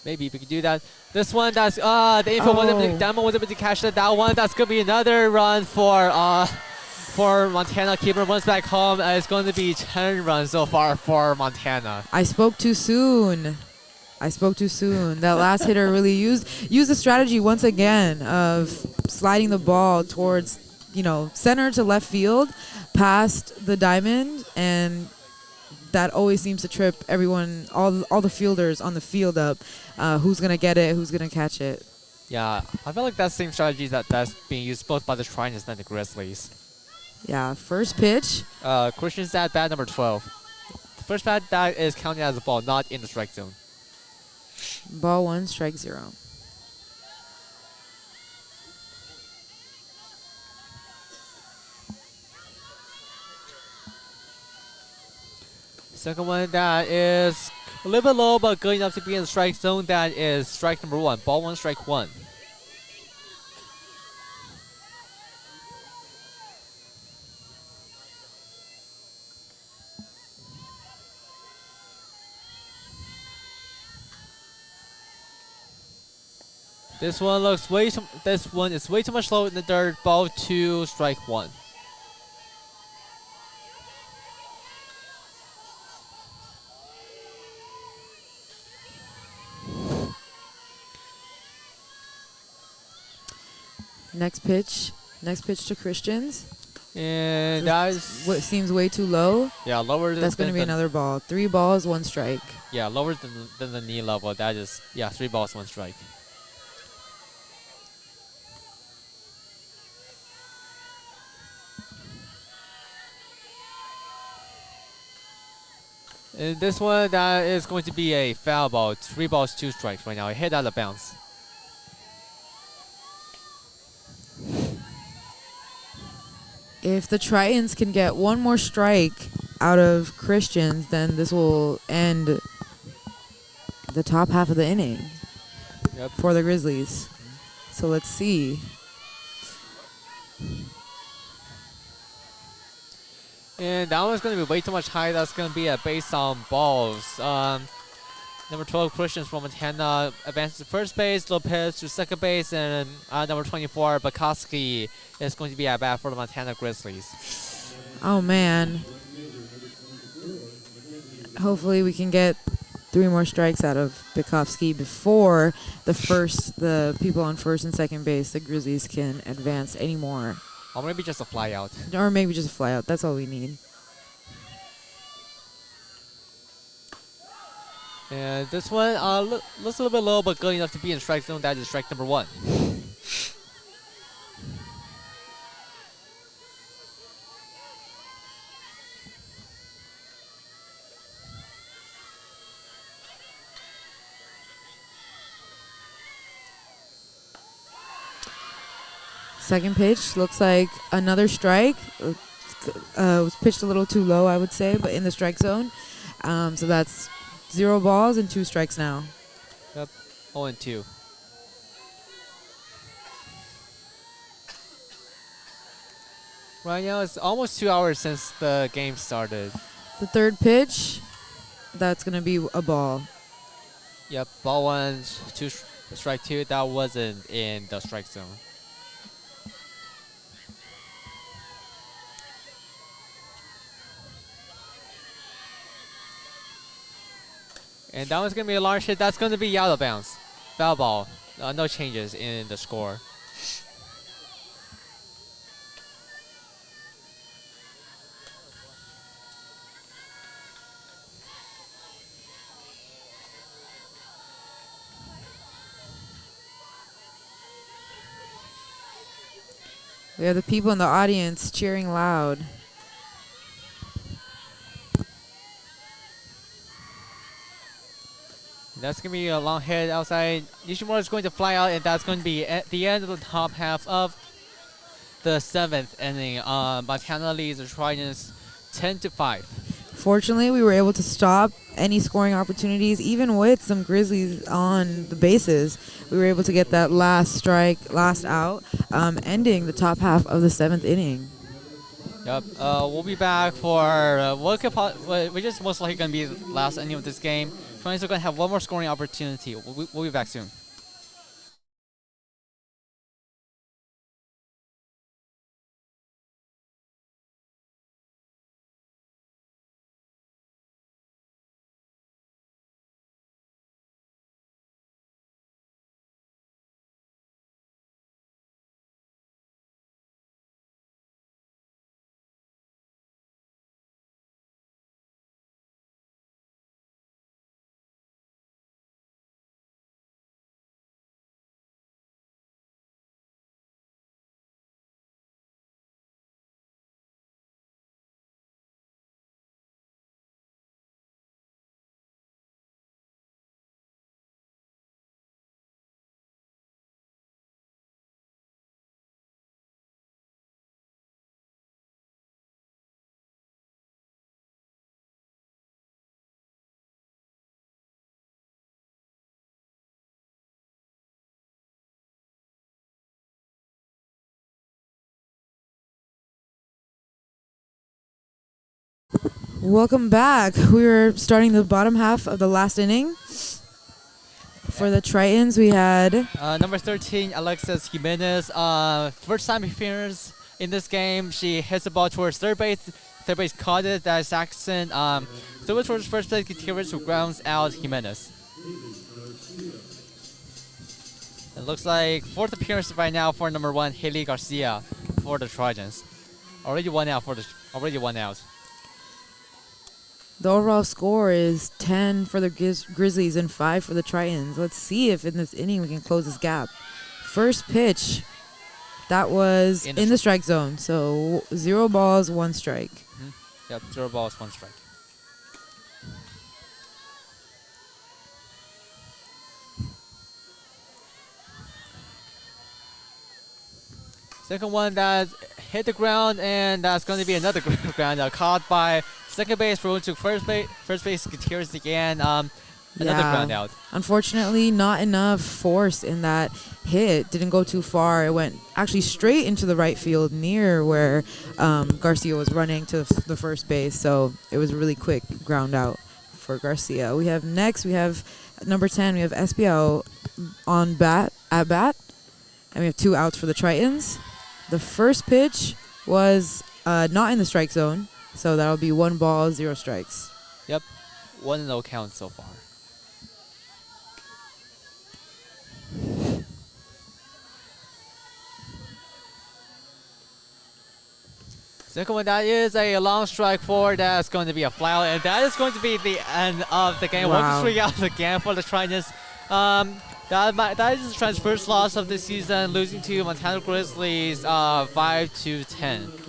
Maybe we can do that. This one, that's the info wasn't able to catch that. That one, that's gonna be another run for Montana. Keeper runs back home. It's going to be 10 runs so far for Montana. I spoke too soon. That last hitter really used the strategy once again of sliding the ball towards, center to left field, past the diamond, and that always seems to trip everyone, all the fielders on the field up. Who's gonna get it? Who's gonna catch it? Yeah, I feel like that same strategy that's being used both by the Trojans and the Grizzlies. Yeah, first pitch. Christian's at bat number 12. The first bat that is counted as a ball, not in the strike zone. Ball 1, strike 0. Second one that is a little bit low, but good enough to be in the strike zone. That is strike number 1. Ball 1, strike 1. This one is way too much low in the dirt. Ball 2, strike 1. Next pitch to Christians. And that is what seems way too low. Yeah, lower than that's going to be another ball. 3 balls, 1 strike. Yeah, lower than the knee level. That is 3 balls, 1 strike. And this one, that is going to be a foul ball. 3 balls, 2 strikes right now. It hit out of bounds. If the Tritons can get 1 more strike out of Christians, then this will end the top half of the inning for the Grizzlies. So let's see. And that one's going to be way too much high. That's going to be a base on balls. Number 12, Christians from Montana advances to first base. Lopez to second base. And number 24, Bukowski is going to be at bat for the Montana Grizzlies. Oh, man. Hopefully we can get 3 more strikes out of Bukowski before the people on first and second base, the Grizzlies, can advance anymore. Or maybe just a fly out. Or maybe just a fly out. That's all we need. And this one looks a little bit low, but good enough to be in strike zone. That is strike number 1. Second pitch looks like another strike. Was pitched a little too low, I would say, but in the strike zone. So that's 0 balls and 2 strikes now. Yep, 0-2. Right now, it's almost 2 hours since the game started. The third pitch, that's going to be a ball. Yep, ball one, strike two. That wasn't in the strike zone. And that one's going to be a large hit. That's going to be out of bounds. Foul ball. No changes in the score. We have the people in the audience cheering loud. That's going to be a long hit outside. Nishimura is going to fly out, and that's going to be at the end of the top half of the 7th inning. Montana leads the Trojans 10-5. Fortunately, we were able to stop any scoring opportunities, even with some Grizzlies on the bases. We were able to get that last strike, last out, ending the top half of the 7th inning. Yep. We'll be back for which is most likely going to be the last inning of this game. Trojans are going to have one more scoring opportunity. We'll be back soon. Welcome back. We were starting the bottom half of the last inning. For the Tritons, we had number 13, Alexis Jimenez. First time appearance in this game. She hits the ball towards third base. Third base caught it. That's Saxon. Threw it towards first base. Gutierrez who grounds out Jimenez. It looks like fourth appearance right now for number 1, Haley Garcia for the Trojans. Already one out. the overall score is 10 for the Grizzlies and 5 for the Tritons. Let's see if in this inning we can close this gap. First pitch, that was in the strike zone. So 0 balls, 1 strike. Yep, 0 balls, 1 strike. Second one that hit the ground, and that's going to be another ground out. Caught by second base, thrown to first base Gutierrez again. Another ground out. Unfortunately, not enough force in that hit. Didn't go too far. It went actually straight into the right field near where Garcia was running to the first base. So it was a really quick ground out for Garcia. We have number 10. We have SPL at bat. And we have 2 outs for the Tritons. The first pitch was not in the strike zone. So that'll be 1 ball, 0 strikes. Yep. 1-0 count so far. Second one, that is a long strike 4. That's going to be a fly out, and that is going to be the end of the game. Wow. 1-3 out again for the Tritons. That is the Tritons' first loss of the season, losing to Montana Grizzlies 5-10.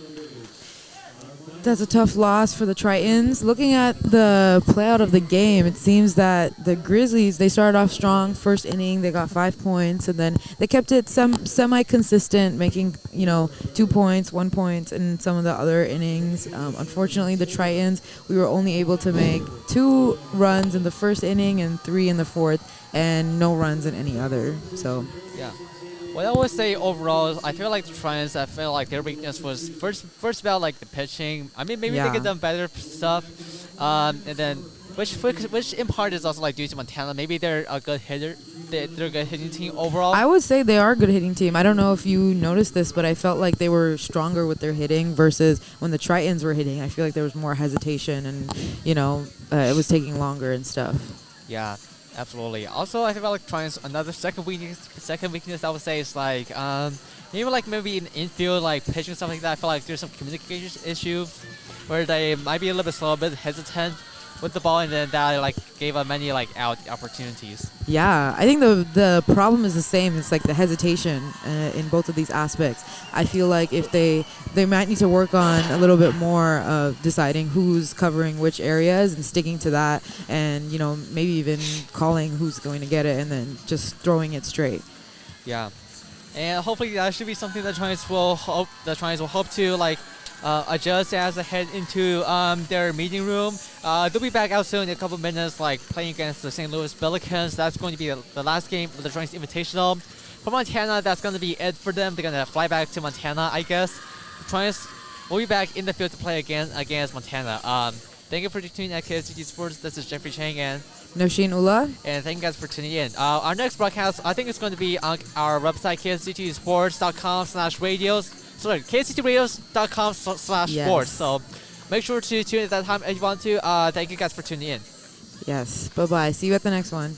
That's a tough loss for the Tritons. Looking at the playout of the game, it seems that the Grizzlies, they started off strong. First inning, they got 5 points, and then they kept it semi-consistent, making 2 points, 1 point in some of the other innings. Unfortunately, the Tritons, we were only able to make 2 runs in the first inning and 3 in the fourth, and no runs in any other. So yeah. What I would say overall, I feel like the Trojans, I feel like their weakness was first about like the pitching. I mean, maybe they could done better stuff, and then which in part is also like due to Montana. Maybe they're a good hitter. They're a good hitting team overall. I would say they are a good hitting team. I don't know if you noticed this, but I felt like they were stronger with their hitting versus when the Tritons were hitting. I feel like there was more hesitation and, it was taking longer and stuff. Yeah, absolutely. Also, I feel like Trojans, another second weakness I would say is like maybe in infield, like pitching stuff like that. I feel like there's some communication issue where they might be a little bit slow, a bit hesitant with the ball, and then that like gave up many like out opportunities. Yeah, I think the problem is the same. It's like the hesitation in both of these aspects. I feel like if they might need to work on a little bit more of deciding who's covering which areas and sticking to that, and maybe even calling who's going to get it and then just throwing it straight. Yeah, and hopefully that should be something that Trojans will hope to like adjust as they head into their meeting room. They'll be back out soon in a couple minutes, like playing against the St. Louis Pelicans. That's going to be the last game of the Trojans Invitational. For Montana, that's going to be it for them. They're going to fly back to Montana, I guess. Trojans will be back in the field to play again against Montana. Thank you for tuning in at KSCT Sports. This is Jeffrey Chang and Nosheen Ullah. And thank you guys for tuning in. Our next broadcast, I think it's going to be on our website, ksctsports.com/radios. Sorry, ksctradios.com/sports. Yes. So make sure to tune in at that time if you want to. Thank you guys for tuning in. Yes. Bye-bye. See you at the next one.